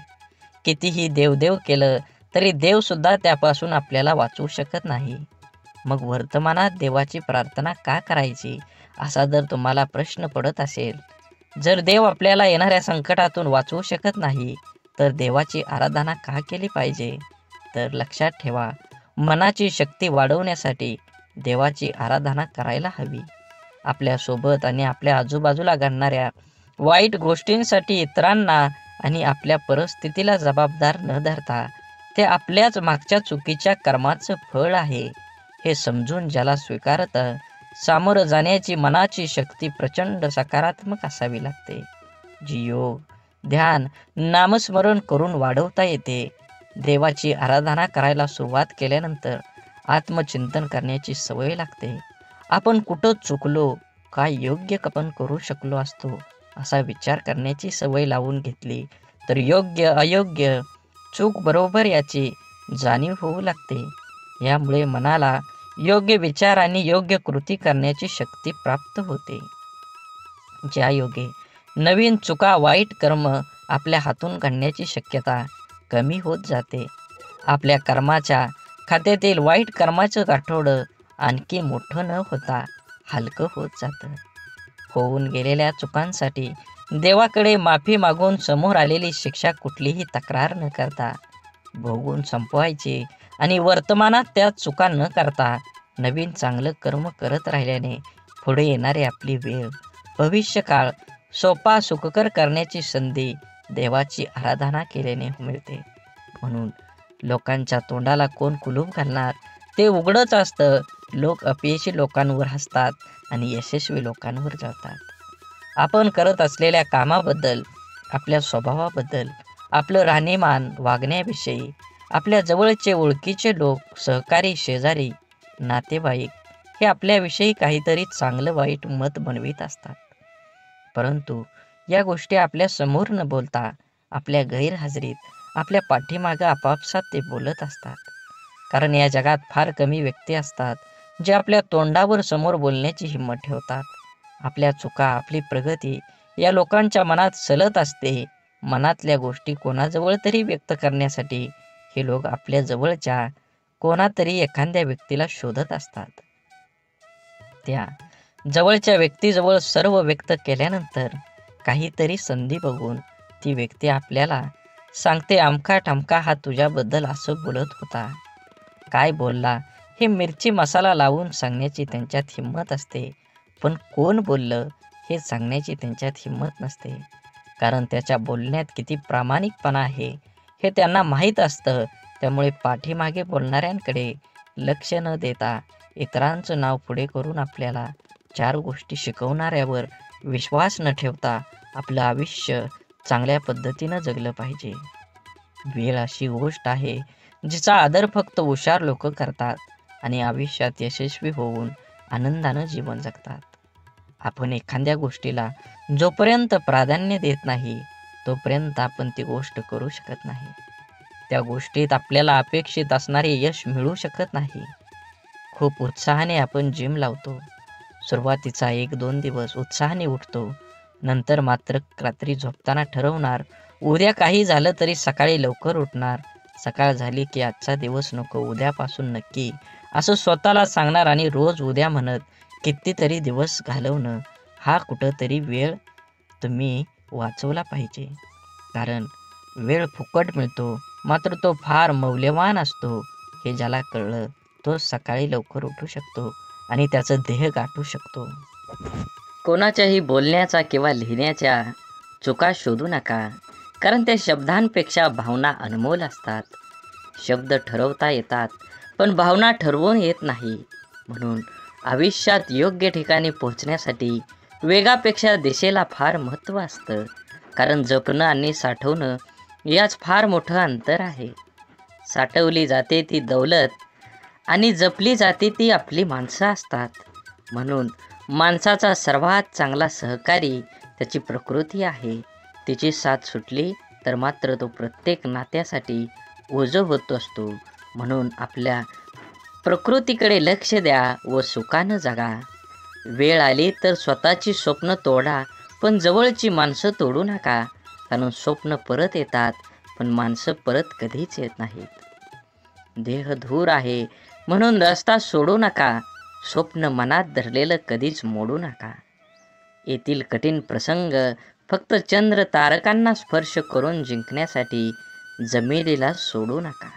कितीही देवदेव केलं तरी देवसुद्धा त्यापासून आपल्याला वाचवू शकत नाही. मग वर्तमानात देवाची प्रार्थना का करायची, असा जर तुम्हाला प्रश्न पडत असेल, जर देव आपल्याला येणाऱ्या संकटातून वाचवू शकत नाही तर देवाची आराधना का केली पाहिजे? तर लक्षात ठेवा, मनाची शक्ती वाढवण्यासाठी देवाची आराधना करायला हवी. आपल्यासोबत आणि आपल्या आजूबाजूला घडणाऱ्या वाईट गोष्टींसाठी इतरांना आणि आपल्या परिस्थितीला जबाबदार न धरता ते आपल्याच मागच्या चुकीच्या कर्माचं फळ आहे हे समजून ज्याला स्वीकारतं, सामोरं जाण्याची मनाची शक्ती प्रचंड सकारात्मक असावी लागते, जी योग, ध्यान, नामस्मरण करून वाढवता येते. देवाची आराधना करायला सुरुवात केल्यानंतर आत्मचिंतन करण्याची सवय लागते. आपण कुठं चुकलो, काय योग्य आपण करू शकलो असतो, असा विचार करण्याची सवय लावून घेतली तर योग्य अयोग्य, चूक बरोबर याची जाणीव होऊ लागते. यामुळे मनाला योग्य विचार आणि योग्य कृती करण्याची शक्ती प्राप्त होते. ज्या योगे नवीन चुका, वाईट कर्म आपल्या हातून घडण्याची शक्यता कमी होत जाते. आपल्या कर्माच्या खात्यातील वाईट कर्माचं गाठोडं आणखी मोठं न होता हलकं होत जातं. होऊन गेलेल्या चुकांसाठी देवाकडे माफी मागून समोर आलेली शिक्षा कुठलीही तक्रार न करता भोगून संपवायची आणि वर्तमानात त्या चुका न करता नवीन चांगलं कर्म करत राहिल्याने पुढे येणारी आपली वेळ, भविष्यकाळ सोपा सुखकर करण्याची संधी देवाची आराधना केल्याने मिळते. म्हणून लोकांच्या तोंडाला कोण कुलूप घालणार, ते उघडच असतं. लोक अपयशी लोकांवर हसतात आणि यशस्वी लोकांवर जळतात. आपण करत असलेल्या कामाबद्दल, आपल्या स्वभावाबद्दल, आपलं राहणीमान, वागण्याविषयी आपल्या जवळचे ओळखीचे लोक, सहकारी, शेजारी, नातेवाईक हे आपल्याविषयी काहीतरी चांगलं वाईट मत बनवित असतात. परंतु या गोष्टी आपल्या समोर न बोलता आपल्या गैरहजेरीत, आपल्या पाठीमागं आपापसात ते बोलत असतात. कारण या जगात फार कमी व्यक्ती असतात जे आपल्या तोंडावर समोर बोलण्याची हिंमत ठेवतात. आपल्या चुका, आपली प्रगती या लोकांच्या मनात सलत असते. मनातल्या गोष्टी कोणाजवळ तरी व्यक्त करण्यासाठी हे लोक आपल्या जवळच्या कोणातरी एखाद्या व्यक्तीला शोधत असतात. त्या जवळच्या व्यक्तीजवळ सर्व व्यक्त केल्यानंतर काहीतरी संधी बघून ती व्यक्ती आपल्याला सांगते, अमका ठमका हा तुझ्याबद्दल असं बोलत होता. काय बोलला हे मिरची मसाला लावून सांगण्याची त्यांच्यात हिंमत असते, पण कोण बोललं हे सांगण्याची त्यांच्यात हिंमत नसते. कारण त्याच्या बोलण्यात किती प्रामाणिकपणा आहे हे त्यांना माहीत असतं. त्यामुळे पाठीमागे बोलणाऱ्यांकडे लक्ष न देता इतरांचं नाव पुढे करून आपल्याला 4 गोष्टी शिकवणाऱ्यावर विश्वास न ठेवता आपलं आयुष्य चांगल्या पद्धतीनं जगलं पाहिजे. वेळ अशी गोष्ट आहे जिचा आदर फक्त हुशार लोक करतात आणि आयुष्यात यशस्वी होऊन आनंदानं जीवन जगतात. आपण एखाद्या गोष्टीला जोपर्यंत प्राधान्य देत नाही तोपर्यंत आपण ती गोष्ट करू शकत नाही. त्या गोष्टीत आपल्याला अपेक्षित असणारे यश मिळू शकत नाही. खूप उत्साहाने आपण जिम लावतो. सुरुवातीचा 1-2 दिवस उत्साहाने उठतो. नंतर मात्र रात्री झोपताना ठरवणार, उद्या काही झालं तरी सकाळी लवकर उठणार. सकाळ झाली की आजचा दिवस नको, उद्यापासून नक्की, असं स्वतःला सांगणार आणि रोज उद्या म्हणत कितीतरी दिवस घालवणं. हा कुठंतरी वेळ तुम्ही वाचवला पाहिजे. कारण वेळ फुकट मिळतो, मात्र तो फार मौल्यवान असतो. हे ज्याला कळलं तो सकाळी लवकर उठू शकतो आणि त्याचं ध्येय गाठू शकतो. कोणाच्याही बोलण्याचा किंवा लिहिण्याच्या चुका शोधू नका, कारण त्या शब्दांपेक्षा भावना अनमोल असतात. शब्द ठरवता येतात पण भावना ठरवून येत नाही. म्हणून आयुष्यात योग्य ठिकाणी पोहोचण्यासाठी वेगापेक्षा दिशेला फार महत्त्व असतं. कारण जपणं आणि साठवणं याच फार मोठं अंतर आहे. साठवली जाते ती दौलत आणि जपली जाते ती आपली माणसं असतात. म्हणून माणसाचा सर्वात चांगला सहकारी त्याची प्रकृती आहे. तिची साथ सुटली तर मात्र तो प्रत्येक नात्यासाठी ओझं होत असतो. म्हणून आपल्या प्रकृतीकडे लक्ष द्या व सुखानं जगा. वेळ आली तर स्वतःची स्वप्न तोडा, पण जवळची माणसं तोडू नका. कारण स्वप्न परत येतात पण माणसं परत कधीच येत नाहीत. देह धूर आहे म्हणून रस्ता सोडू नका. स्वप्न मनात धरलेलं कधीच मोडू नका. येथील कठीण प्रसंग फक्त चंद्र तारकांना स्पर्श करून जिंकण्यासाठी जमिनीला सोडू नका.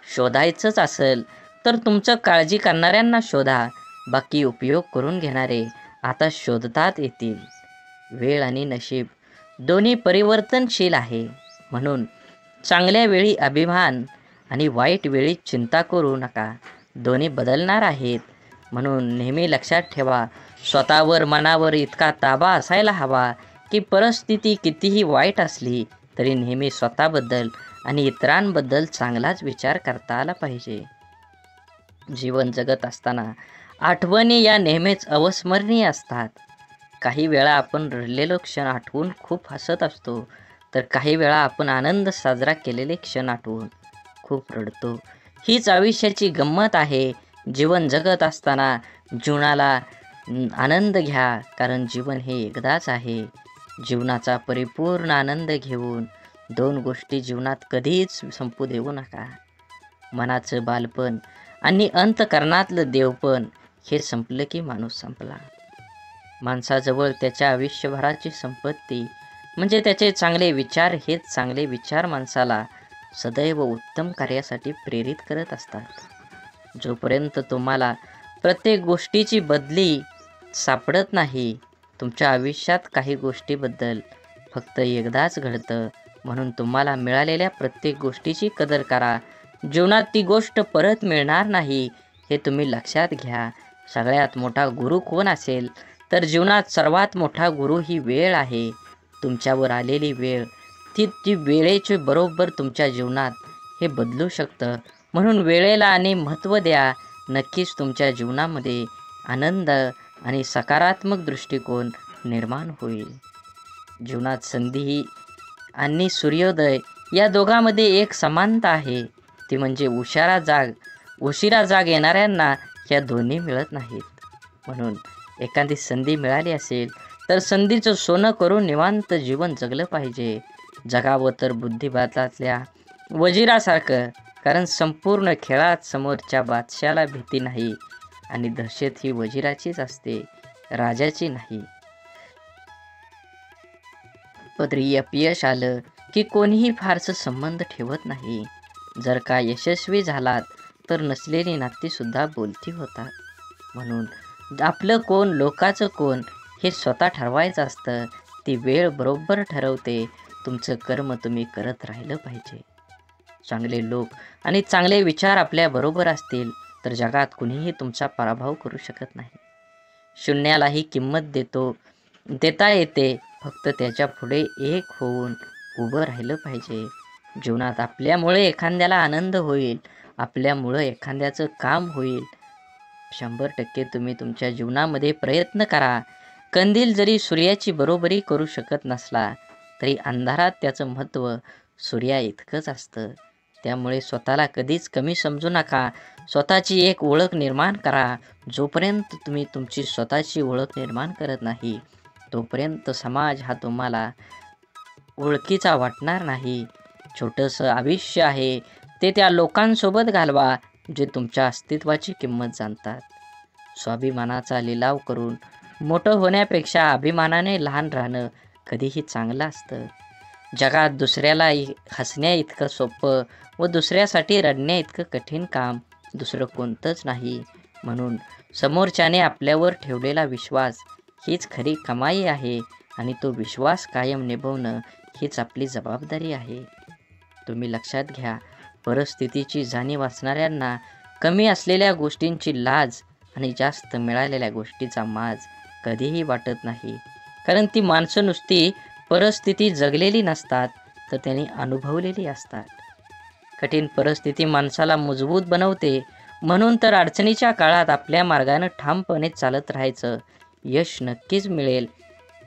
शोधायचंच असेल तर तुमचं काळजी करणाऱ्यांना शोधा. बाकी उपयोग करून घेणारे आता शोधतात येतील. वेळ आणि नशीब दोन्ही परिवर्तनशील आहे. म्हणून चांगल्या वेळी अभिमान आणि वाईट वेळी चिंता करू नका. दोन्ही बदलणार आहेत. म्हणून नेहमी लक्षात ठेवा, स्वतःवर मनावर इतका ताबा असायला हवा की परिस्थिती कितीही वाईट असली तरी नेहमी स्वतःबद्दल आणि इतरांबद्दल चांगलाच विचार करता आला पाहिजे. जीवन जगत असताना आठवणी या नेहमीच अविस्मरणीय असतात. काही वेळा आपण रडलेलो क्षण आठवून खूप हसत असतो, तर काही वेळा आपण आनंद साजरा केलेले क्षण आठवून खूप रडतो. हीच आयुष्याची गंमत आहे. जीवन जगत असताना जीवनाला आनंद घ्या, कारण जीवन हे एकदाच आहे. जीवनाचा परिपूर्ण आनंद घेऊन 2 गोष्टी जीवनात कधीच संपू देऊ नका. मनाचं बालपण आणि अंतःकरणातलं देवपण हे संपलं की माणूस संपला. माणसाजवळ त्याच्या आयुष्यभराची संपत्ती म्हणजे त्याचे चांगले विचार. हेच चांगले विचार माणसाला सदैव उत्तम कार्यासाठी प्रेरित करत असतात. जोपर्यंत तुम्हाला प्रत्येक गोष्टीची बदली सापडत नाही, तुमच्या आयुष्यात काही गोष्टीबद्दल फक्त एकदाच घडतं. म्हणून तुम्हाला मिळालेल्या प्रत्येक गोष्टीची कदर करा. जीवनात ती गोष्ट परत मिळणार नाही हे तुम्ही लक्षात घ्या. सगळ्यात मोठा गुरु कोण असेल तर जीवनात सर्वात मोठा गुरु ही वेळ आहे. तुमच्यावर आलेली वेळ ती वेळेचे बरोबर तुमच्या जीवनात हे बदलू शकतं. म्हणून वेळेला आणि महत्त्व द्या. नक्कीच तुमच्या जीवनामध्ये आनंद आणि सकारात्मक दृष्टिकोन निर्माण होईल. जीवनात संधी आणि सूर्योदय या दोघांमध्ये एक समानता आहे. ती म्हणजे उशिरा जाग येणाऱ्यांना या दोन्ही मिळत नाहीत. म्हणून एखादी संधी मिळाली असेल तर संधीचं सोनं करून निवांत जीवन जगलं पाहिजे. जगावं तर बुद्धिबळातल्या वजिरासारखं, कारण संपूर्ण खेळात समोरच्या बादशाला भीती नाही आणि दहशत ही वजिराचीच असते, राजाची नाही. पदरी अपयश आलं की कोणीही फारसं संबंध ठेवत नाही. जर का यशस्वी झालात तर नसलेली नाती सुद्धा बोलती होतात. म्हणून आपलं कोण लोकाचं कोण हे स्वतः ठरवायचं असतं. ती वेळ बरोबर ठरवते. तुमचं कर्म तुम्ही करत राहिलं पाहिजे. चांगले लोक आणि चांगले विचार आपल्या बरोबर असतील तर जगात कुणीही तुमचा पराभव करू शकत नाही. शून्यालाही किंमत देता येते, फक्त त्याच्या पुढे एक होऊन उभं राहिलं पाहिजे. जीवनात आपल्यामुळे एखाद्याला आनंद होईल, आपल्यामुळं एखाद्याचं काम होईल. 100% तुम्ही तुमच्या जीवनामध्ये प्रयत्न करा. कंदील जरी सूर्याची बरोबरी करू शकत नसला तरी अंधारात त्याचं महत्त्व सूर्या इतकंच असतं. त्यामुळे स्वतःला कधीच कमी समजू नका. स्वतःची एक ओळख निर्माण करा. जोपर्यंत तुम्ही तुमची स्वतःची ओळख निर्माण करत नाही तोपर्यंत समाज हा तुम्हाला ओळखीचा वाटणार नाही. छोटंसं आयुष्य आहे ते त्या लोकांसोबत घालवा जे तुमच्या अस्तित्वाची किंमत जाणतात. स्वाभिमानाचा लिलाव करून मोठं होण्यापेक्षा अभिमानाने लहान राहणं कधीही चांगलं असतं. जगात दुसऱ्याला हसण्या इतकं सोपं व दुसऱ्यासाठी रडण्या इतकं कठीण काम दुसरं कोणतंच नाही. म्हणून समोरच्याने आपल्यावर ठेवलेला विश्वास हीच खरी कमाई आहे आणि तो विश्वास कायम निभवणं हीच आपली जबाबदारी आहे. तुम्ही लक्षात घ्या, परिस्थितीची जाणीव असणाऱ्यांना कमी असलेल्या गोष्टींची लाज आणि जास्त मिळालेल्या गोष्टीचा माज कधीही वाटत नाही. कारण ती माणसं नुसती परिस्थिती जगलेली नसतात तर त्यांनी अनुभवलेली असतात. कठीण परिस्थिती माणसाला मजबूत बनवते. म्हणून तर अडचणीच्या काळात आपल्या मार्गानं ठामपणे चालत राहायचं. यश नक्कीच मिळेल.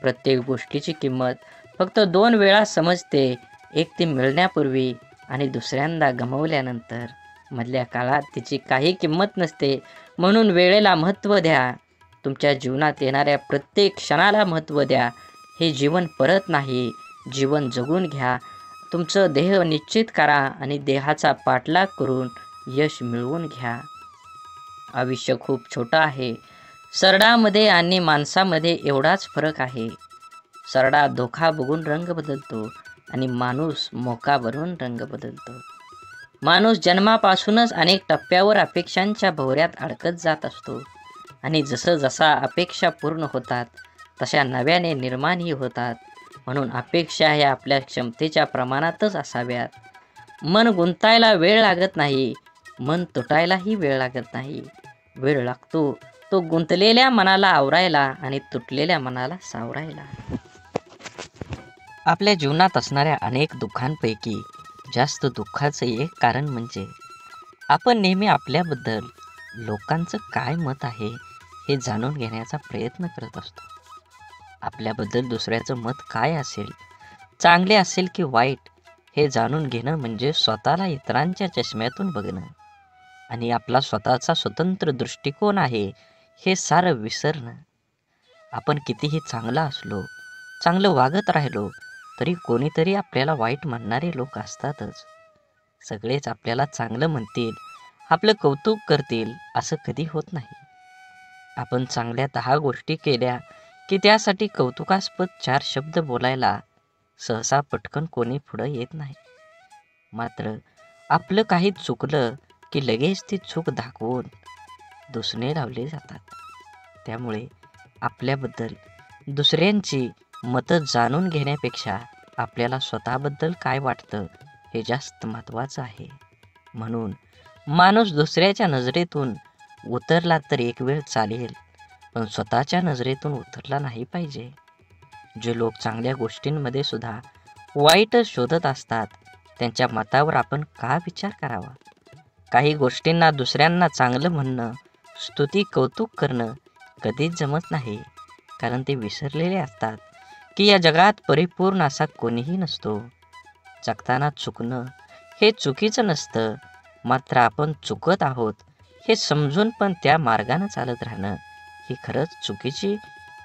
प्रत्येक गोष्टीची किंमत फक्त 2 वेळा समजते. एक ती मिळण्यापूर्वी आणि दुसऱ्यांदा गमावल्यानंतर. मधल्या काळात तिची काही किंमत नसते. म्हणून वेळेला महत्त्व द्या. तुमच्या जीवनात येणाऱ्या प्रत्येक क्षणाला महत्त्व द्या. हे जीवन परत नाही, जीवन जगून घ्या. तुमचं ध्येय निश्चित करा आणि देहाचा पाठलाग करून यश मिळवून घ्या. आयुष्य खूप छोटं आहे. सरडामध्ये आणि माणसामध्ये एवढाच फरक आहे. सरडा धोका बघून रंग बदलतो आणि माणूस मोका बनून रंग बदलतो. माणूस जन्मापासूनच अनेक टप्प्यावर अपेक्षांच्या भोवऱ्यात अडकत जात असतो आणि जसा अपेक्षा पूर्ण होतात तशा नव्याने निर्माणही होतात. म्हणून अपेक्षा ह्या आपल्या क्षमतेच्या प्रमाणातच असाव्यात. मन गुंतायला वेळ लागत नाही, मन तुटायलाही वेळ लागत नाही. वेळ लागतो तो गुंतलेल्या मनाला आवरायला आणि तुटलेल्या मनाला सावरायला. आपल्या जीवनात असणाऱ्या अनेक दुःखांपैकी जास्त दुःखाचं एक कारण म्हणजे आपण नेहमी आपल्याबद्दल लोकांचं काय मत आहे हे जाणून घेण्याचा प्रयत्न करत असतो. आपल्याबद्दल दुसऱ्याचं मत काय असेल, चांगले असेल की वाईट, हे जाणून घेणं म्हणजे स्वतःला इतरांच्या चष्म्यातून बघणं आणि आपला स्वतःचा स्वतंत्र दृष्टिकोन आहे हे सारं विसरणं. आपण कितीही चांगला असलो, चांगलं वागत राहिलो तरी कोणीतरी आपल्याला वाईट म्हणणारे लोक असतातच. सगळेच आपल्याला चांगलं म्हणतील, आपलं कौतुक करतील असं कधी होत नाही. आपण चांगल्या 10 गोष्टी केल्या की त्यासाठी कौतुकास्पद 4 शब्द बोलायला सहसा पटकन कोणी पुढं येत नाही. मात्र आपलं काही चुकलं की लगेच ती चूक दाखवून दुसणे लावले जातात. त्यामुळे आपल्याबद्दल दुसऱ्यांची मतं जाणून घेण्यापेक्षा आपल्याला स्वतःबद्दल काय वाटतं हे जास्त महत्त्वाचं आहे. म्हणून माणूस दुसऱ्याच्या नजरेतून उतरला तर एक वेळ चालेल, पण स्वतःच्या नजरेतून उतरला नाही पाहिजे. जे लोक चांगल्या गोष्टींमध्ये सुद्धा वाईटच शोधत असतात त्यांच्या मतावर आपण का विचार करावा. काही गोष्टींना दुसऱ्यांना चांगलं म्हणणं, स्तुती कौतुक करणं कधीच जमत नाही, कारण ते विसरलेले असतात की या जगात परिपूर्ण असा कोणीही नसतो. जगताना चुकणं हे चुकीचं नसतं, मात्र आपण चुकत आहोत हे समजून पण त्या मार्गानं चालत राहणं ही खरंच चुकीची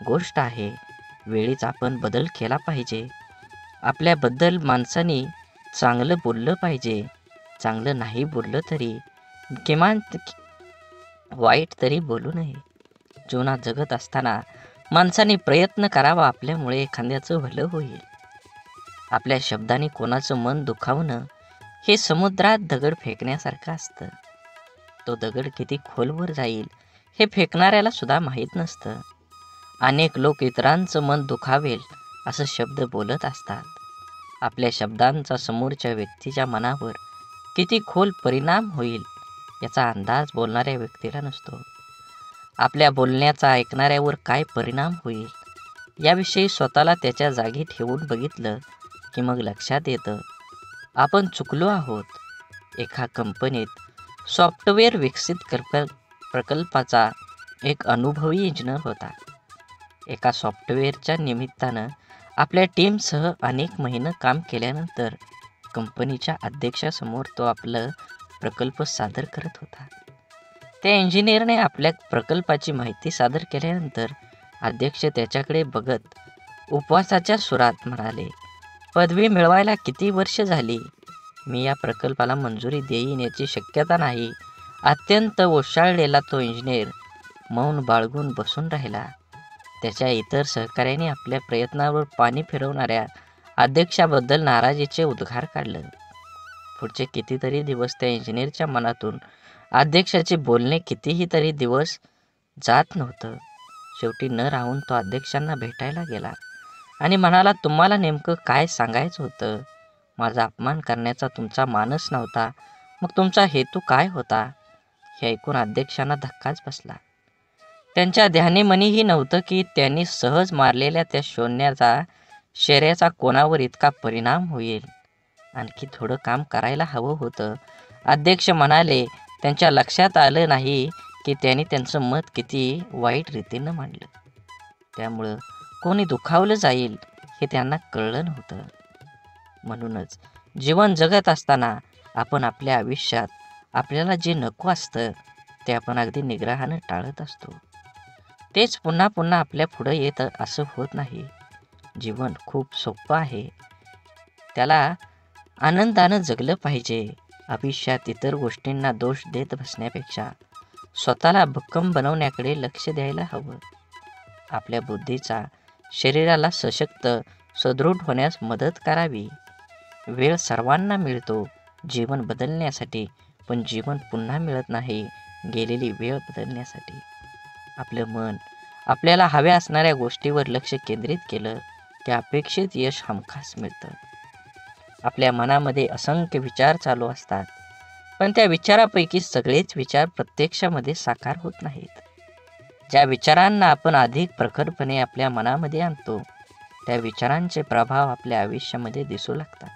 गोष्ट आहे. वेळीच आपण बदल केला पाहिजे. आपल्याबद्दल माणसाने चांगलं बोललं पाहिजे. चांगलं नाही बोललं तरी किमान वाईट तरी बोलू नये. जीवनात जगत असताना माणसाने प्रयत्न करावा, आपल्यामुळे एखाद्याचं भलं होईल. आपल्या शब्दाने कोणाचं मन दुखावणं हे समुद्रात दगड फेकण्यासारखं असतं. तो दगड किती खोलवर जाईल हे फेकणाऱ्याला सुद्धा माहीत नसतं. अनेक लोक इतरांचं मन दुखावेल असं शब्द बोलत असतात. आपल्या शब्दांचा समोरच्या व्यक्तीच्या मनावर किती खोल परिणाम होईल याचा अंदाज बोलणाऱ्या व्यक्तीला नसतो. आपल्या बोलण्याचा ऐकणाऱ्यावर काय परिणाम होईल याविषयी स्वतःला त्याच्या जागी ठेवून बघितलं की मग लक्षात येतं आपण चुकलो आहोत. एका कंपनीत सॉफ्टवेअर विकसित प्रकल्पाचा एक अनुभवी इंजिनियर होता. एका सॉफ्टवेअरच्या निमित्तानं आपल्या टीमसह अनेक महिने काम केल्यानंतर कंपनीच्या अध्यक्षासमोर तो आपलं प्रकल्प सादर करत होता. त्या इंजिनियरने आपल्या प्रकल्पाची माहिती सादर केल्यानंतर अध्यक्ष त्याच्याकडे बघत उपवासाच्या सुरात म्हणाले, पदवी मिळवायला किती वर्ष झाली? मी या प्रकल्पाला मंजुरी देईन याची शक्यता नाही. अत्यंत ओशाळलेला तो इंजिनियर मौन बाळगून बसून राहिला. त्याच्या इतर सहकाऱ्यांनी आपल्या प्रयत्नावर पाणी फिरवणाऱ्या अध्यक्षाबद्दल नाराजीचे उद्गार काढले. पुढचे कितीतरी दिवस त्या इंजिनियरच्या मनातून अध्यक्षाचे बोलणे कितीही तरी दिवस जात नव्हतं. शेवटी न राहून तो अध्यक्षांना भेटायला गेला आणि म्हणाला, तुम्हाला नेमकं काय सांगायचं होतं? माझा अपमान करण्याचा तुमचा मानस नव्हता, मग तुमचा हेतू काय होता? हे ऐकून अध्यक्षांना धक्काच बसला. त्यांच्या ध्यानीमनीही नव्हतं की त्यांनी सहज मारलेल्या त्या शौर्याचा कोणावर इतका परिणाम होईल. आणखी थोडं काम करायला हवं होतं. अध्यक्ष म्हणाले, त्यांच्या लक्षात आलं नाही की त्यांनी त्यांचं मत किती वाईट रीतीनं मांडलं. त्यामुळं कोणी दुखावलं जाईल हे त्यांना कळलं नव्हतं. म्हणूनच जीवन जगत असताना आपण आपल्या आयुष्यात आपल्याला जे नको असतं ते आपण अगदी निग्रहानं टाळत असतो. तेच पुन्हा पुन्हा आपल्या पुढं येतं असं होत नाही. जीवन खूप सोपं आहे, त्याला आनंदानं जगलं पाहिजे. आयुष्यात इतर गोष्टींना दोष देत बसण्यापेक्षा स्वतःला भक्कम बनवण्याकडे लक्ष द्यायला हवं. आपल्या बुद्धीचा शरीराला सशक्त सदृढ होण्यास मदत करावी. वेळ सर्वांना मिळतो जीवन बदलण्यासाठी, पण जीवन पुन्हा मिळत नाही गेलेली वेळ बदलण्यासाठी. आपलं मन आपल्याला हव्या असणाऱ्या गोष्टीवर लक्ष केंद्रित केलं की अपेक्षित यश हमखास मिळतं. आपल्या मनामध्ये असंख्य विचार चालू असतात, पण त्या विचारापैकी सगळेच विचार प्रत्यक्षामध्ये साकार होत नाहीत. ज्या विचारांना आपण अधिक प्रखरपणे आपल्या मनामध्ये आणतो त्या विचारांचे प्रभाव आपल्या आयुष्यामध्ये दिसू लागतात.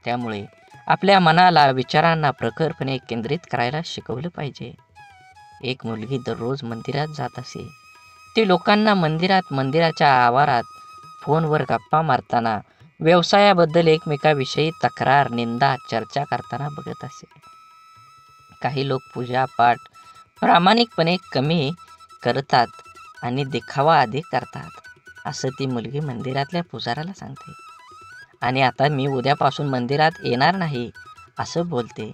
त्यामुळे आपल्या मनाला विचारांना प्रखरपणे केंद्रित करायला शिकवलं पाहिजे. एक मुलगी दररोज मंदिरात जात असे. ती लोकांना मंदिराच्या आवारात फोनवर गप्पा मारताना, व्यवसायाबद्दल एकमेकाविषयी तक्रार, निंदा, चर्चा करताना बघत असे. काही लोक पूजा पाठ प्रामाणिकपणे कमी करतात आणि दिखावा अधिक करतात, असं ती मुलगी मंदिरातल्या पुजाऱ्याला सांगते. आणि आता मी उद्यापासून मंदिरात येणार नाही असं बोलते.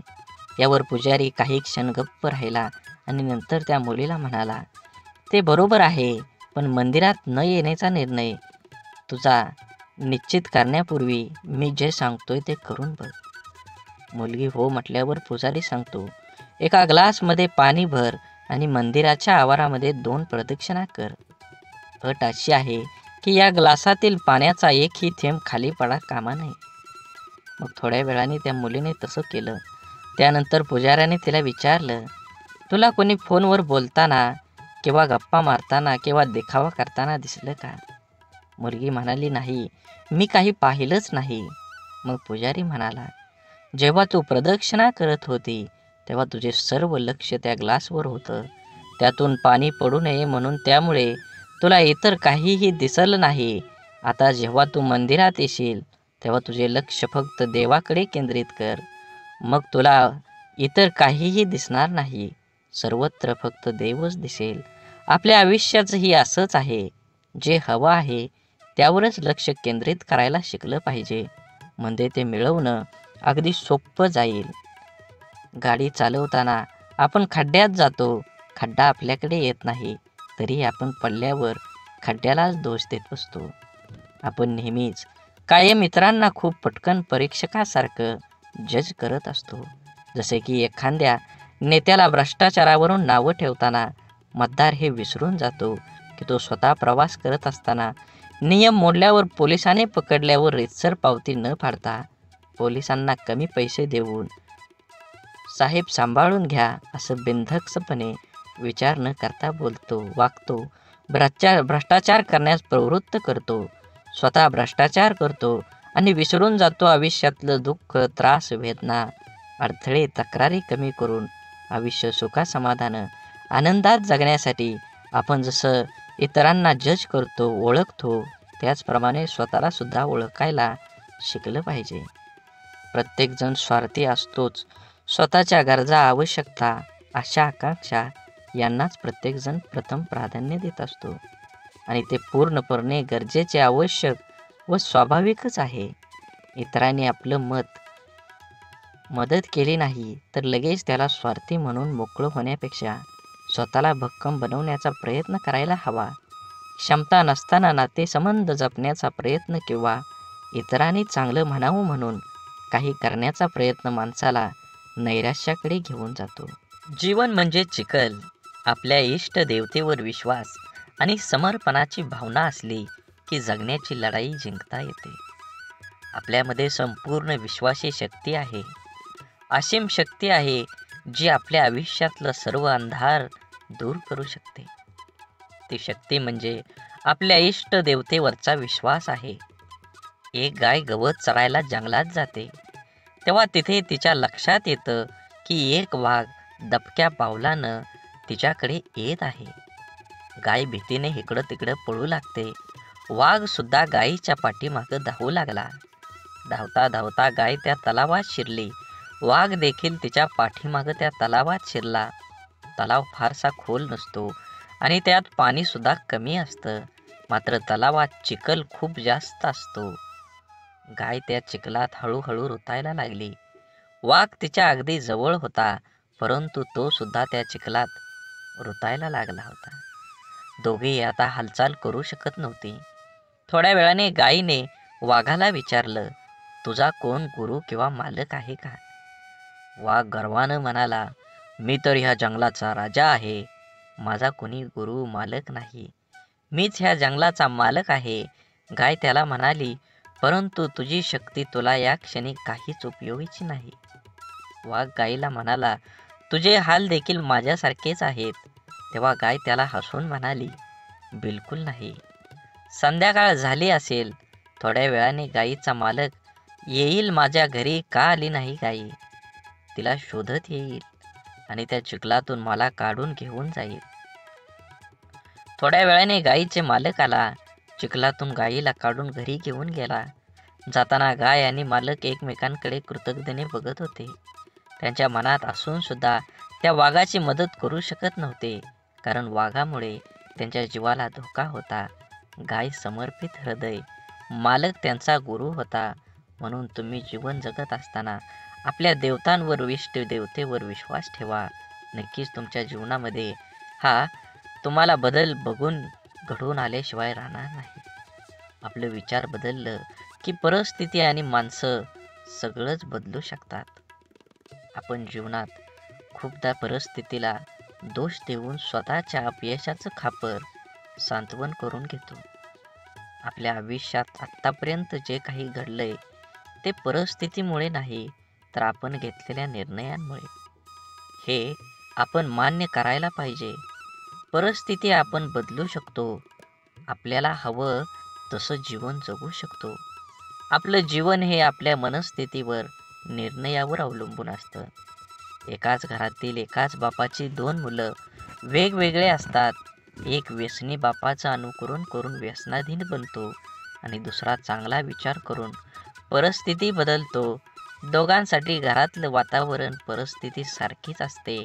यावर पुजारी काही क्षण गप्प राहिला आणि नंतर त्या मुलीला म्हणाला, ते बरोबर आहे, पण मंदिरात न येण्याचा निर्णय तुझा निश्चित करण्यापूर्वी मी जे सांगतोय ते करून बघ. मुलगी हो म्हटल्यावर पुजारी सांगतो, एका ग्लासमध्ये पाणी भर आणि मंदिराच्या आवारामध्ये 2 प्रदक्षिणा कर. अट अशी आहे की या ग्लासातील पाण्याचा एकही थेंब खाली पडा कामा नये. मग थोड्या वेळाने त्या मुलीने तसं केलं. त्यानंतर पुजाऱ्याने तिला विचारलं, तुला कोणी फोनवर बोलताना किंवा गप्पा मारताना किंवा देखावा करताना दिसलं का? मुलगी म्हणाली, नाही, मी काही पाहिलंच नाही. मग पुजारी म्हणाला, जेव्हा तू प्रदक्षिणा करत होती तेव्हा तुझे सर्व लक्ष त्या ग्लासवर होतं. त्यातून पाणी पडू नये म्हणून, त्यामुळे तुला इतर काहीही दिसलं नाही. आता जेव्हा तू मंदिरात येशील तेव्हा तुझे लक्ष फक्त देवाकडे केंद्रित कर. मग तुला इतर काहीही दिसणार नाही. सर्वत्र फक्त देवच दिसेल. आपल्या आयुष्याचंही असंच आहे. जे हवं आहे त्यावरच लक्ष केंद्रित करायला शिकलं पाहिजे. म्हणजे ते मिळवणं अगदी सोपं जाईल. गाडी चालवताना आपण खड्ड्यात जातो. खड्डा आपल्याकडे येत नाही, तरी आपण पडल्यावर खड्ड्यालाच दोष देत असतो. आपण नेहमीच कायम इतरांना खूप पटकन परीक्षकासारखं जज करत असतो. जसे की एखाद्या नेत्याला भ्रष्टाचारावरून नावं ठेवताना मतदार हे विसरून जातो की तो स्वतः प्रवास करत असताना नियम मोडल्यावर पोलिसाने पकडल्यावर रीतसर पावती न फाडता पोलिसांना कमी पैसे देऊन साहेब सांभाळून घ्या असं बिनधास्तपणे विचार न करता वागतो. भ्रष्टाचार करण्यास प्रवृत्त करतो. स्वतः भ्रष्टाचार करतो आणि विसरून जातो आयुष्यातलं दुःख, त्रास, वेदना, अडथळे, तक्रारी कमी करून आयुष्य सुखासमाधानं आनंदात जगण्यासाठी आपण जसं इतरांना जज करतो, ओळखतो, त्याचप्रमाणे स्वतःला सुद्धा ओळखायला शिकलं पाहिजे. प्रत्येकजण स्वार्थी असतोच. स्वतःच्या गरजा, आवश्यकता, आशा, आकांक्षा यांनाच प्रत्येकजण प्रथम प्राधान्य देत असतो आणि ते पूर्णपणे गरजेचे, आवश्यक व स्वाभाविकच आहे. इतरांनी आपलं मदत केली नाही तर लगेच त्याला स्वार्थी म्हणून मोकळं होण्यापेक्षा स्वतःला भक्कम बनवण्याचा प्रयत्न करायला हवा. क्षमता नसताना नातेसंबंध जपण्याचा प्रयत्न किंवा इतरांनी चांगलं म्हणावं म्हणून काही करण्याचा प्रयत्न माणसाला नैराश्याकडे घेऊन जातो. जीवन म्हणजे चिखल. आपल्या इष्ट देवतेवर विश्वास आणि समर्पणाची भावना असली की जगण्याची लढाई जिंकता येते. आपल्यामध्ये संपूर्ण विश्वाची शक्ती आहे, असीम शक्ती आहे, जी आपल्या आयुष्यातलं सर्व अंधार दूर करू शकते. ती शक्ती म्हणजे आपल्या इष्ट देवतेवरचा विश्वास आहे. एक गाय गवत चरायला जंगलात जाते तेव्हा तिथे तिच्या लक्षात येतं की एक वाघ दबक्या पावलानं तिच्याकडे येत आहे. गाय भीतीने इकडं तिकडं पळू लागते. वाघ सुद्धा गायीच्या पाठीमागं धावू लागला. धावता धावता गाय त्या तलावात शिरली. वाघ देखील तिच्या पाठीमागं त्या तलावात शिरला. तलाव फारसा खोल नसतो आणि त्यात पाणी सुद्धा कमी असतं. मात्र तलावात चिखल खूप जास्त असतो. गाय त्या चिखलात हळूहळू रुतायला लागली. वाघ तिच्या अगदी जवळ होता, परंतु तो सुद्धा त्या चिखलात रुतायला लागला होता. दोघेही आता हालचाल करू शकत नव्हती. थोड्या वेळाने गायीने वाघाला विचारलं, तुझा कोण गुरु किंवा मालक आहे का? वाघ गर्वानं म्हणाला, मी तर ह्या जंगलाचा राजा आहे. माझा कोणी गुरु मालक नाही. मीच ह्या जंगलाचा मालक आहे. गाय त्याला म्हणाली, परंतु तुझी शक्ती तुला या क्षणी काहीच उपयोगीची नाही. वाघ गायीला म्हणाला, तुझे हाल देखील माझ्यासारखेच आहेत. तेव्हा गाय त्याला हसून म्हणाली, बिलकुल नाही. संध्याकाळ झाली असेल. थोड्या वेळाने गायीचा मालक येईल. माझ्या घरी का आली नाही गायी? तिला शोधत येईल आणि त्या चिखलातून मला काढून घेऊन जाईल. थोड्या वेळाने गायीचे मालक आला. चिखलातून गायीला काढून घरी घेऊन गेला. जाताना गाय आणि मालक एकमेकांकडे कृतज्ञतेने बघत होते. त्यांच्या मनात असून सुद्धा त्या वाघाची मदत करू शकत नव्हते, कारण वाघामुळे त्यांच्या जीवाला धोका होता. गाय समर्पित हृदय, मालक त्यांचा गुरु होता. म्हणून तुम्ही जीवन जगत असताना आपल्या देवतांवर, इष्ट देवतेवर विश्वास ठेवा. नक्कीच तुमच्या जीवनामध्ये हा तुम्हाला बदल बघून घडून आल्याशिवाय राहणार नाही. आपलं विचार बदललं की परिस्थिती आणि माणसं सगळंच बदलू शकतात. आपण जीवनात खूपदा परिस्थितीला दोष देऊन स्वतःच्या अपयशाचं खापर सांत्वन करून घेतो. आपल्या आयुष्यात आत्तापर्यंत जे काही घडलंय ते परिस्थितीमुळे नाही, तर आपण घेतलेल्या निर्णयांमुळे. हे आपण मान्य करायला पाहिजे. परिस्थिती आपण बदलू शकतो. आपल्याला हवं तसं जीवन जगू शकतो. आपलं जीवन हे आपल्या मनस्थितीवर, निर्णयावर अवलंबून असतं. एकाच घरातील एकाच बापाची 2 मुलं वेगवेगळे असतात. एक व्यसनी बापाचं अनुकरण करून व्यसनाधीन बनतो आणि दुसरा चांगला विचार करून परिस्थिती बदलतो. दोघांसाठी घरातलं वातावरण, परिस्थिती सारखीच असते.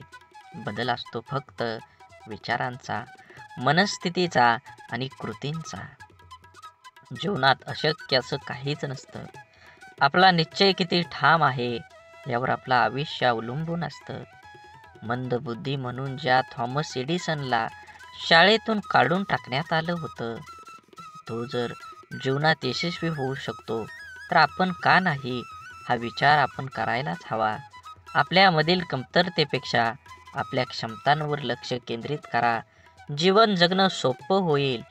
बदल असतो फक्त विचारांचा, मनस्थितीचा आणि कृतींचा. जीवनात अशक्य असं काहीच नसतं. आपला निश्चय किती ठाम आहे यावर आपलं आयुष्य अवलंबून असतं. मंदबुद्धी म्हणून ज्या थॉमस एडिसनला शाळेतून काढून टाकण्यात आलं होतं, तो जर जीवनात यशस्वी होऊ शकतो तर आपण का नाही, हा विचार आपण करायलाच हवा. आपल्यामधील कमतरतेपेक्षा आपल्या क्षमतांवर लक्ष केंद्रित करा. जीवन जगणं सोपं होईल.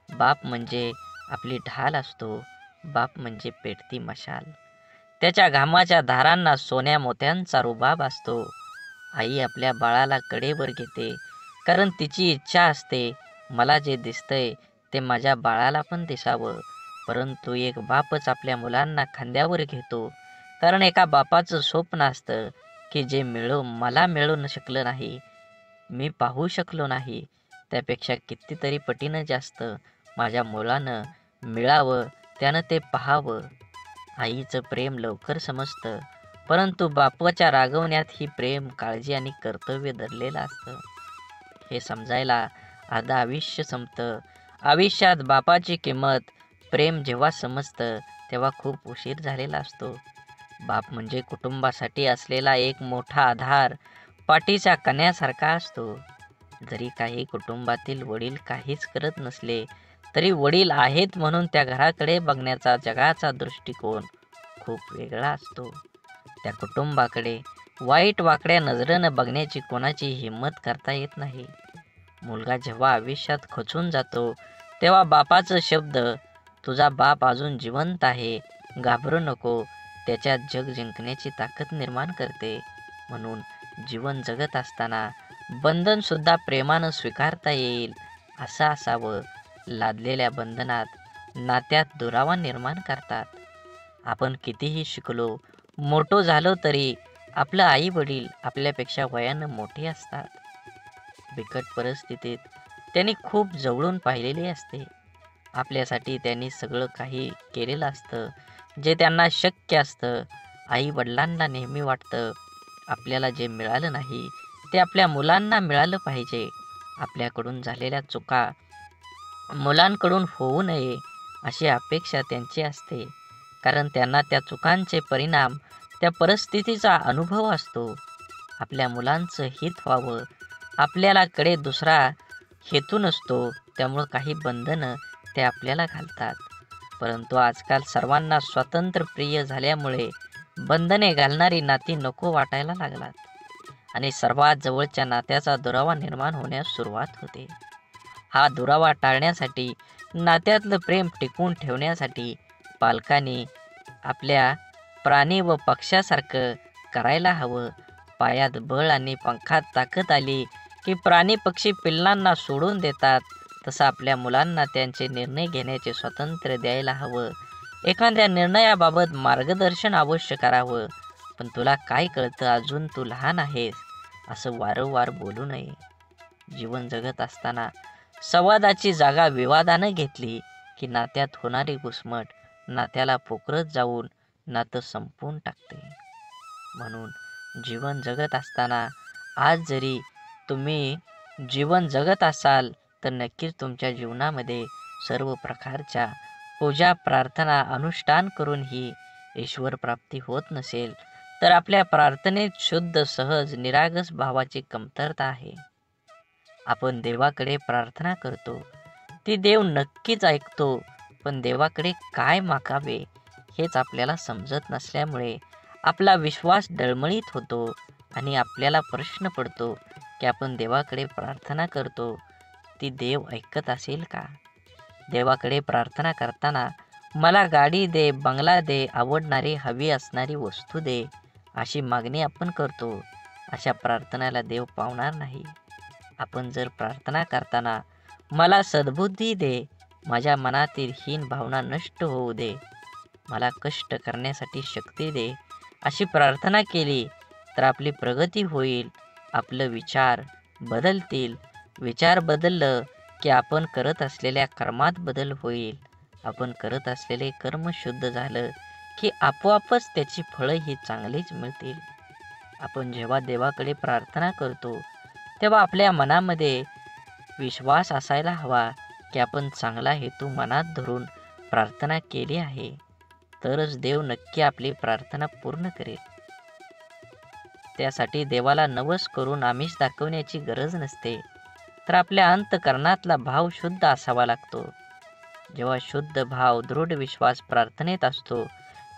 बाप म्हणजे आपली ढाल असतो. बाप म्हणजे पेटती मशाल. त्याच्या घामाच्या धारांना सोन्या मोत्यांचा रुबाब असतो. आई आपल्या बाळाला कडेवर घेते, कारण तिची इच्छा असते, मला जे दिसतंय ते माझ्या बाळाला पण दिसावं. परंतु एक बापच आपल्या मुलांना खांद्यावर घेतो, कारण एका बापाचं स्वप्न असतं की जे मला मिळू शकलं नाही, मी पाहू शकलो नाही, त्यापेक्षा कितीतरी पटीनं जास्त माझ्या मुलानं मिळावं, त्यानं ते पाहावं. आईचं प्रेम लवकर समजतं, परंतु बापाच्या रागवण्यात ही प्रेम, काळजी आणि कर्तव्य दडलेलं असतं. हे समजायला अर्धं आयुष्य संपतं. आयुष्यात बापाची किंमत, प्रेम जेव्हा समजतं तेव्हा खूप उशीर झालेला असतो. बाप म्हणजे कुटुंबासाठी असलेला एक मोठा आधार, पाठीच्या कण्यासारखा असतो. जरी काही कुटुंबातील वडील काहीच करत नसले तरी वडील आहेत म्हणून त्या घराकडे बघण्याचा जगाचा दृष्टिकोन खूप वेगळा असतो. त्या कुटुंबाकडे वाईट वाकड्या नजरेनं बघण्याची कोणाची हिंमत करता येत नाही. मुलगा जेव्हा आयुष्यात खचून जातो तेव्हा बापाचं शब्द, तुझा बाप अजून जिवंत आहे, घाबरू नको, त्याच्यात जग जिंकण्याची ताकद निर्माण करते. म्हणून जीवन जगत असताना बंधन सुद्धा प्रेमानं स्वीकारता येईल असं असावं. लादलेल्या बंधनात नात्यात दुरावा निर्माण करतात. आपण कितीही शिकलो, मोठो झालो तरी आपलं आई वडील आपल्यापेक्षा वयानं मोठे असतात. बिकट परिस्थितीत त्यांनी खूप जवळून पाहिलेले असते. आपल्यासाठी त्यांनी सगळं काही केलेलं असतं जे त्यांना शक्य असतं. आई वडिलांना नेहमी वाटतं आपल्याला जे मिळालं नाही ते आपल्या मुलांना मिळालं पाहिजे. आपल्याकडून झालेल्या चुका मुलांकडून होऊ नये अशी अपेक्षा त्यांची असते, कारण त्यांना त्या चुकांचे परिणाम, त्या परिस्थितीचा अनुभव असतो. आपल्या मुलांचं हित व्हावं, आपल्याला कडे दुसरा हेतू नसतो, त्यामुळं काही बंधनं ते आपल्याला घालतात. परंतु आजकाल सर्वांना स्वातंत्र्य प्रिय झाल्यामुळे बंधने घालणारी नाती नको वाटायला लागतात आणि सर्वात जवळच्या नात्याचा दुरावा निर्माण होण्यास सुरुवात होते. हा दुरावा टाळण्यासाठी, नात्यातलं प्रेम टिकवून ठेवण्यासाठी पालकांनी आपल्या प्राणी व पक्ष्यासारखं करायला हवं. पायात बळ आणि पंखात ताकद आली की प्राणी पक्षी पिल्लांना सोडून देतात, तसं आपल्या मुलांना त्यांचे निर्णय घेण्याचे स्वातंत्र्य द्यायला हवं. एखाद्या निर्णयाबाबत मार्गदर्शन अवश्य करावं, पण तुला काय कळतं, अजून तू लहान आहेस, असं वारंवार बोलू नये. जीवन जगत असताना संवादाची जागा विवादानं घेतली की नात्यात होणारी घुसमट नात्याला पोखरत जाऊन नातं संपवून टाकते. म्हणून जीवन जगत असताना, आज जरी तुम्ही जीवन जगत असाल तर नक्कीच तुमच्या जीवनामध्ये सर्व प्रकारच्या पूजा, प्रार्थना, अनुष्ठान करूनही ईश्वर प्राप्ती होत नसेल तर आपल्या प्रार्थनेत शुद्ध, सहज, निरागस भावाची कमतरता आहे. आपण देवाकडे प्रार्थना करतो, ती देव नक्कीच ऐकतो, पण देवाकडे काय मागावे हेच आपल्याला समजत नसल्यामुळे आपला विश्वास डळमळीत होतो आणि आपल्याला प्रश्न पडतो की आपण देवाकडे प्रार्थना करतो, ती देव ऐकत असेल का? देवाकडे प्रार्थना करताना मला गाडी दे, बंगला दे, आवडणारी हवी असणारी वस्तू दे, अशी मागणी आपण करतो. अशा प्रार्थनेला देव पावणार नाही. आपण जर प्रार्थना करताना मला सद्बुद्धी दे, माझ्या मनातील हीन भावना नष्ट होऊ दे, मला कष्ट करण्यासाठी शक्ती दे, अशी प्रार्थना केली तर आपली प्रगती होईल. आपलं विचार बदलतील. विचार बदललं की आपण करत असलेल्या कर्मात बदल होईल. आपण करत असलेले कर्म शुद्ध झालं की आपोआपच त्याची फळं ही चांगलीच मिळतील. आपण जेव्हा देवाकडे प्रार्थना करतो तेव्हा आपल्या मनामध्ये विश्वास असायला हवा की आपण चांगला हेतू मनात धरून प्रार्थना केली आहे तरच देव नक्की आपली प्रार्थना पूर्ण करेल. त्यासाठी देवाला नवस करून आमिष दाखवण्याची गरज नसते, तर आपल्या अंतःकरणातला भाव शुद्ध असावा लागतो. जेव्हा शुद्ध भाव, दृढ विश्वास प्रार्थनेत असतो,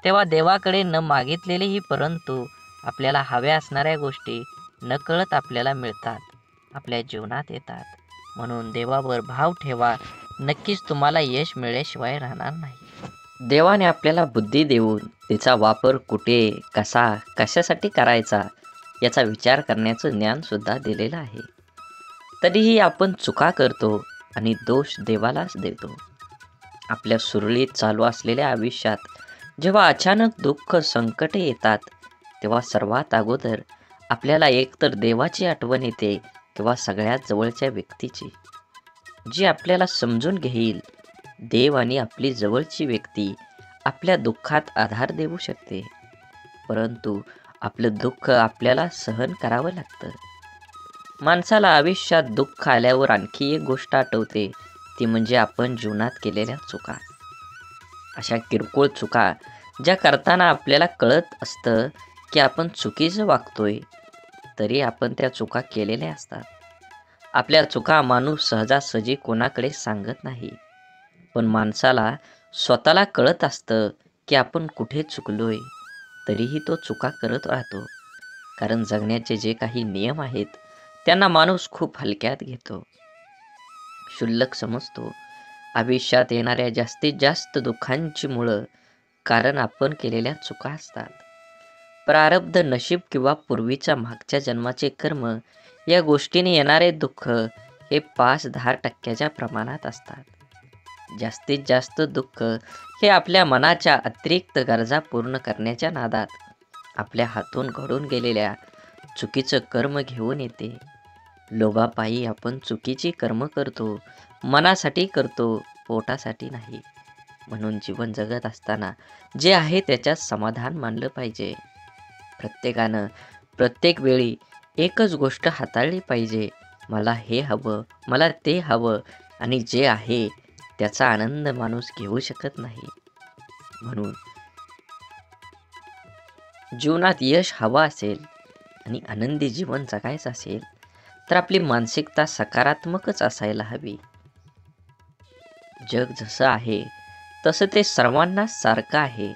तेव्हा देवाकडे न मागितलेलेही परंतु आपल्याला हव्या असणाऱ्या गोष्टी नकळत आपल्याला मिळतात, आपल्या जीवनात येतात. म्हणून देवावर भाव ठेवा, नक्कीच तुम्हाला यश मिळाल्याशिवाय राहणार नाही. देवाने आपल्याला बुद्धी देऊन तिचा वापर कुठे, कसा, कशासाठी करायचा याचा विचार करण्याचं ज्ञान सुद्धा दिलेलं आहे. तरीही आपण चुका करतो आणि दोष देवालाच देतो. आपल्या सुरळीत चालू असलेल्या आयुष्यात जेव्हा अचानक दुःख, संकटे येतात, तेव्हा सर्वात अगोदर आपल्याला एकतर देवाची आठवण येते किंवा सगळ्यात जवळच्या व्यक्तीची, जी आपल्याला समजून घेईल. देव आणि आपली जवळची व्यक्ती आपल्या दुःखात आधार देऊ शकते, परंतु आपलं दुःख आपल्याला सहन करावं लागतं. माणसाला आयुष्यात दुःख आल्यावर आणखी एक गोष्ट आठवते, ती म्हणजे आपण जीवनात केलेल्या चुका. अशा किरकोळ चुका ज्या करताना आपल्याला कळत असतं की आपण चुकीचं वागतोय, तरी आपण त्या चुका केलेल्या असतात. आपल्या चुका माणूस सहजासहजी कोणाकडे सांगत नाही, पण माणसाला स्वतःला कळत असतं की आपण कुठे चुकलोय, तरीही तो चुका करत राहतो. कारण जगण्याचे जे काही नियम आहेत त्यांना माणूस खूप हलक्यात घेतो, क्षुल्लक समजतो. आयुष्यात येणाऱ्या जास्तीत जास्त दुःखांची मुळं कारण आपण केलेल्या चुका असतात. प्रारब्ध, नशीब किंवा पूर्वीच्या मागच्या जन्माचे कर्म या गोष्टीने येणारे दुःख हे 5-10% प्रमाणात असतात. जास्तीत जास्त दुःख हे आपल्या मनाच्या अतिरिक्त गरजा पूर्ण करण्याच्या नादात आपल्या हातून घडून गेलेल्या चुकीचं कर्म घेऊन येते. लोभापायी आपण चुकीची कर्म करतो, मनासाठी करतो, पोटासाठी नाही. म्हणून जीवन जगत असताना जे आहे त्याच्यात समाधान मानलं पाहिजे. प्रत्येकानं प्रत्येक वेळी एकच गोष्ट हाताळली पाहिजे, मला हे हवं, मला ते हवं, आणि जे आहे त्याचा आनंद माणूस घेऊ शकत नाही. म्हणून जीवनात यश हवं असेल आणि आनंदी जीवन जगायचं असेल तर आपली मानसिकता सकारात्मकच असायला हवी. जग जसं आहे तसं ते सर्वांना सारखं आहे,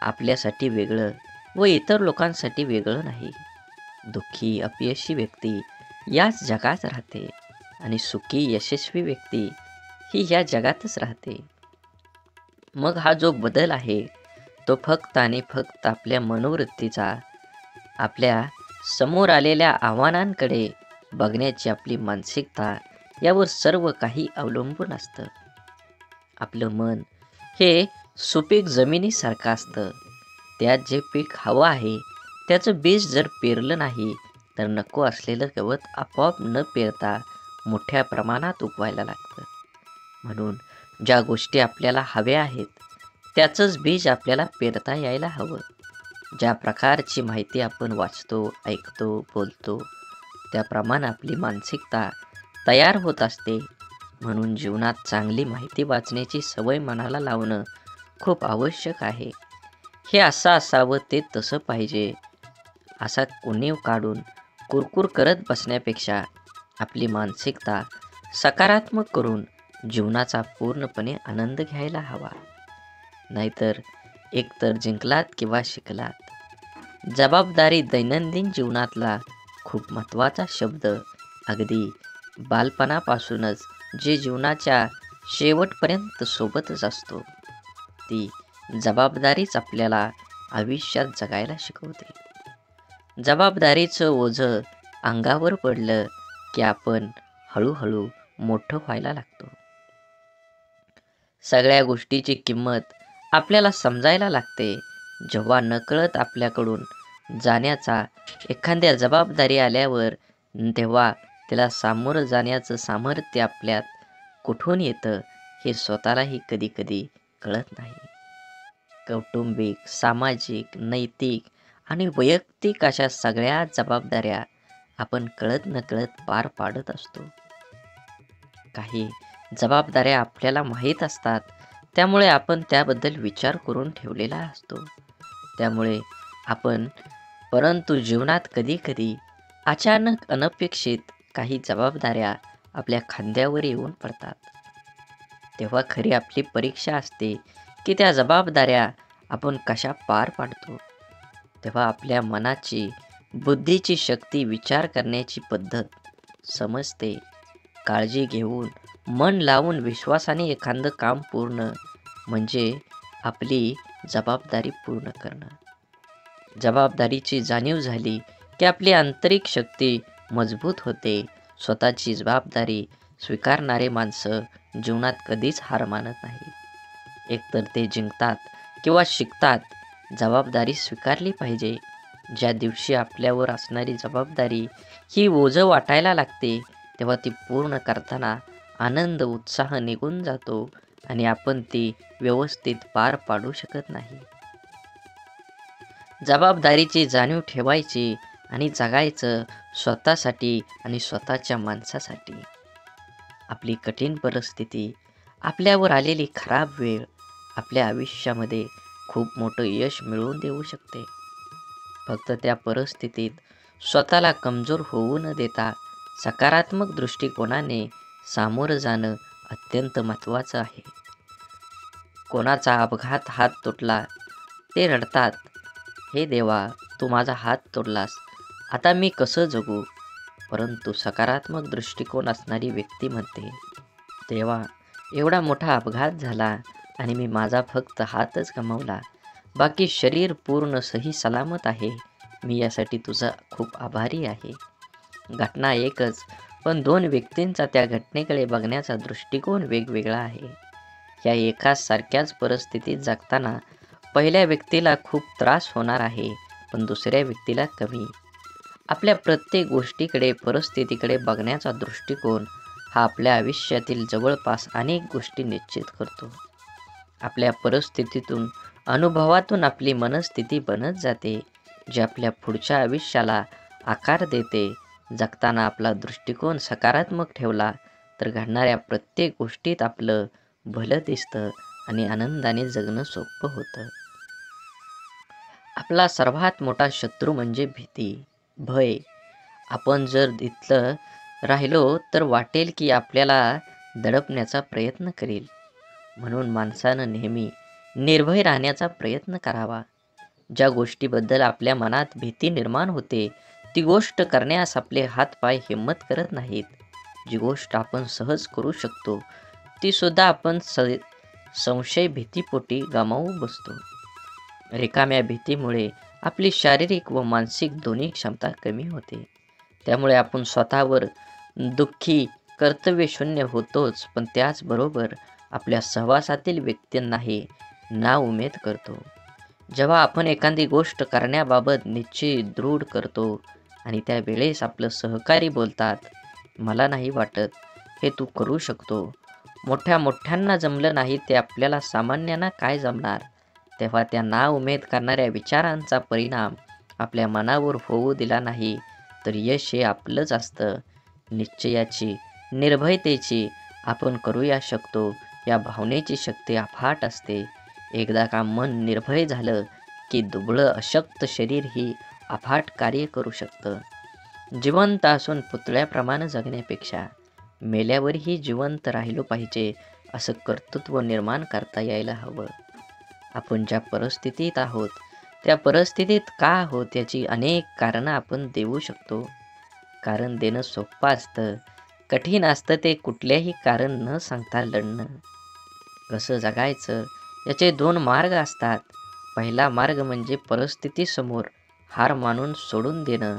आपल्यासाठी वेगळं व इतर लोकांसाठी वेगळं नाही. दुःखी, अपयशी व्यक्ती याच जगात राहते आणि सुखी, यशस्वी व्यक्ती ही या जगातच राहते. मग हा जो बदल आहे तो फक्त आणि फक्त आपल्या मनोवृत्तीचा, आपल्या समोर आलेल्या आव्हानांकडे बघण्याची आपली मानसिकता यावर सर्व काही अवलंबून असतं. आपलं मन हे सुपीक जमिनीसारखं असतं. त्यात जे पीक हवं आहे त्याचं बीज जर पेरलं नाही तर नको असलेलं गवत आपोआप न पेरता मोठ्या प्रमाणात उगवायला लागतं. म्हणून ज्या गोष्टी आपल्याला हव्या आहेत त्याचंच बीज आपल्याला पेरता यायला हवं. ज्या प्रकारची माहिती आपण वाचतो, ऐकतो, बोलतो त्याप्रमाणे आपली मानसिकता तयार होत असते. म्हणून जीवनात चांगली माहिती वाचण्याची सवय मनाला लावणं खूप आवश्यक आहे. हे असं असावं, ते तसं पाहिजे असा उणीव काढून कुरकुर करत बसण्यापेक्षा आपली मानसिकता सकारात्मक करून जीवनाचा पूर्णपणे आनंद घ्यायला हवा. नाहीतर एकतर जिंकलात किंवा शिकलात. जबाबदारी दैनंदिन जीवनातला खूप महत्त्वाचा शब्द. अगदी बालपणापासूनच जे जीवनाच्या शेवटपर्यंत सोबतच असतो, ती जबाबदारीच आपल्याला आयुष्यात जगायला शिकवते. जबाबदारीचं ओझं अंगावर पडलं की आपण हळूहळू मोठं व्हायला लागतो. सगळ्या गोष्टीची किंमत आपल्याला समजायला लागते जेव्हा नकळत आपल्याकडून जाण्याचा एखाद्या जबाबदारी आल्यावर, तेव्हा त्याला सामोरं जाण्याचं सामर्थ्य आपल्यात कुठून येतं हे स्वतःलाही कधी कधी कळत नाही. कौटुंबिक, सामाजिक, नैतिक आणि वैयक्तिक अशा सगळ्या जबाबदाऱ्या आपण कळत नकळत पार पाडत असतो. काही जबाबदाऱ्या आपल्याला माहीत असतात, त्यामुळे आपण त्याबद्दल विचार करून ठेवलेला असतो. त्यामुळे आपण परंतु जीवनात कधी-कधी अचानक अनपेक्षित काही जबाबदाऱ्या आपल्या खांद्यावर येऊन पडतात. तेव्हा खरी आपली परीक्षा असते की त्या जबाबदाऱ्या आपण कशा पार पाडतो. तेव्हा आपल्या मनाची, बुद्धीची शक्ती, विचार करण्याची पद्धत समजते. काळजी घेऊन, मन लावून, विश्वासाने एखादं काम पूर्ण म्हणजे आपली जबाबदारी पूर्ण करणं. जबाबदारीची जाणीव झाली की आपली आंतरिक शक्ती मजबूत होते. स्वतःची जबाबदारी स्वीकारणारे माणसं जीवनात कधीच हार मानत नाहीत. एकतर ते जिंकतात किंवा शिकतात. जबाबदारी स्वीकारली पाहिजे. ज्या दिवशी आपल्यावर असणारी जबाबदारी ही ओझं वाटायला लागते, तेव्हा ती पूर्ण करताना आनंद, उत्साह निघून जातो आणि आपण ती व्यवस्थित पार पाडू शकत नाही. जबाबदारीची जाणीव ठेवायची आणि जगायचं स्वतःसाठी आणि स्वतःच्या माणसासाठी. आपली कठीण परिस्थिती, आपल्यावर आलेली खराब वेळ आपल्या आयुष्यामध्ये खूप मोठं यश मिळवून देऊ शकते. फक्त त्या परिस्थितीत स्वतःला कमजोर होऊ न देता सकारात्मक दृष्टिकोनाने सामोरं जाणं अत्यंत महत्त्वाचं आहे. कोणाचा अपघात हात तुटला, ते रडतात, हे देवा, तू माझा हात तोडलास, आता मी कसं जगू? परंतु सकारात्मक दृष्टिकोन असणारी व्यक्ती म्हणते, देवा, एवढा मोठा अपघात झाला आणि मी माझा फक्त हातच गमावला, बाकी शरीर पूर्ण सही सलामत आहे. मी यासाठी तुझा खूप आभारी आहे. घटना एकच, पण दोन व्यक्तींचा त्या घटनेकडे बघण्याचा दृष्टिकोन वेगवेगळा आहे. या एकाच सारख्याच परिस्थितीत जगताना पहिल्या व्यक्तीला खूप त्रास होणार आहे, पण दुसऱ्या व्यक्तीला कमी. आपल्या प्रत्येक गोष्टीकडे, परिस्थितीकडे बघण्याचा दृष्टिकोन हा आपल्या आयुष्यातील जवळपास अनेक गोष्टी निश्चित करतो. आपल्या परिस्थितीतून, अनुभवातून आपली मनस्थिती बनत जाते, जी आपल्या पुढच्या आयुष्याला आकार देते. जगताना आपला दृष्टिकोन सकारात्मक ठेवला तर घडणाऱ्या प्रत्येक गोष्टीत आपलं भलं दिसतं आणि आनंदाने जगणं सोपं होतं. आपला सर्वात मोठा शत्रू म्हणजे भीती, भय. आपण जर इथलं राहिलो तर वाटेल की आपल्याला दडपण्याचा प्रयत्न करेल. म्हणून माणसानं नेहमी निर्भय राहण्याचा प्रयत्न करावा. ज्या गोष्टीबद्दल आपल्या मनात भीती निर्माण होते, ती गोष्ट करण्यास आपले हातपाय हिंमत करत नाहीत. जी गोष्ट आपण सहज करू शकतो, ती सुद्धा आपण संशय, भीतीपोटी गमावू बसतो. रिकाम्या भीतीमुळे आपली शारीरिक व मानसिक दोन्ही क्षमता कमी होते. त्यामुळे आपण स्वतःवर दुःखी, कर्तव्यशून्य होतोच, पण त्याचबरोबर आपल्या सहवासातील व्यक्तींनाही नाउमेद करतो. जेव्हा आपण एखादी गोष्ट करण्याबाबत निश्चय दृढ करतो आणि त्यावेळेस आपलं सहकारी बोलतात, मला नाही वाटत, हे तू करू शकतो, मोठ्यांना जमलं नाही ते आपल्याला सामान्यांना काय जमणार, तेव्हा त्या नाउमेद करणाऱ्या विचारांचा परिणाम आपल्या मनावर होऊ दिला नाही तर यश हे आपलंच असतं. निश्चयाची, निर्भयतेची, आपण करूया शकतो या भावनेची शक्ती अफाट असते. एकदा का मन निर्भय झालं की दुबळं अशक्त शरीर ही अफाट कार्य करू शकतं. जिवंत असून पुतळ्याप्रमाणे जगण्यापेक्षा मेल्यावरही जिवंत राहिलो पाहिजे असं कर्तृत्व निर्माण करता यायला हवं. आपण ज्या परिस्थितीत आहोत, त्या परिस्थितीत का आहोत याची अनेक कारणं आपण देऊ शकतो. कारण देणं सोपं असतं, कठीण असतं ते कुठल्याही कारण न सांगता लढणं. कसं जगायचं याचे दोन मार्ग असतात. पहिला मार्ग म्हणजे परिस्थितीसमोर हार मानून सोडून देणं.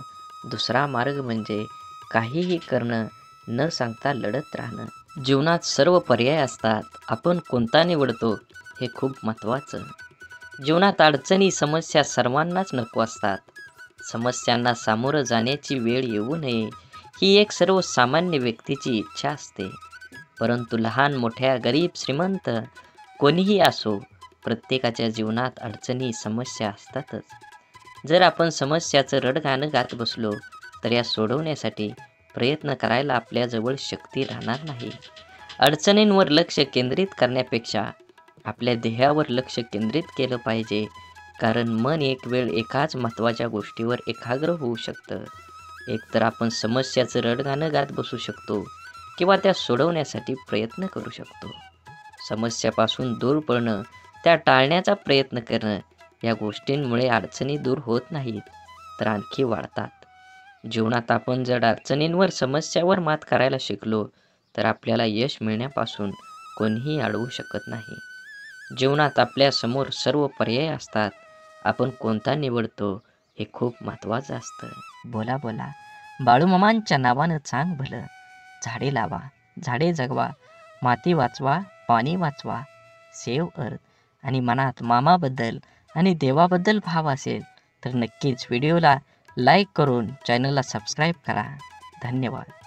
दुसरा मार्ग म्हणजे काहीही करणं, न सांगता लढत राहणं. जीवनात सर्व पर्याय असतात, आपण कोणता निवडतो हे खूप महत्त्वाचं. जीवनात अडचणी, समस्या सर्वांनाच नको असतात. समस्यांना सामोरं जाण्याची वेळ येऊ नये ही एक सर्वसामान्य व्यक्तीची इच्छा असते. परंतु लहान, मोठ्या, गरीब, श्रीमंत कोणीही असो, प्रत्येकाच्या जीवनात अडचणी, समस्या असतातच. जर आपण समस्याचं रडगाणं गात बसलो तर या सोडवण्यासाठी प्रयत्न करायला आपल्याजवळ शक्ती राहणार नाही. अडचणींवर लक्ष केंद्रित करण्यापेक्षा आपल्या ध्येयावर लक्ष केंद्रित केलं पाहिजे, कारण मन एक वेळ एकाच महत्त्वाच्या गोष्टीवर एकाग्र होऊ शकतं. एकतर आपण समस्याचं रडगाणं गात बसू शकतो किंवा त्या सोडवण्यासाठी प्रयत्न करू शकतो. समस्यापासून दूर पळणं, त्या टाळण्याचा प्रयत्न करणं, या गोष्टींमुळे अडचणी दूर होत नाहीत, तर आणखी वाढतात. जीवनात आपण जर अडचणींवर, समस्यावर मात करायला शिकलो, तर आपल्याला यश मिळण्यापासून कोणीही अडवू शकत नाही. जीवनात आपल्यासमोर सर्व पर्याय असतात. आपण कोणता निवडतो हे खूप महत्त्वाचं असतं. बोला बोला बाळूमामांच्या नावानं चांग भलं. झाडे लावा, झाडे जगवा, माती वाचवा, पाणी वाचवा, सेव्ह अर्थ. आणि मनात मामाबद्दल आणि देवाबद्दल भाव असेल तर नक्कीच व्हिडिओला लाईक करून चॅनलला सबस्क्राईब करा. धन्यवाद.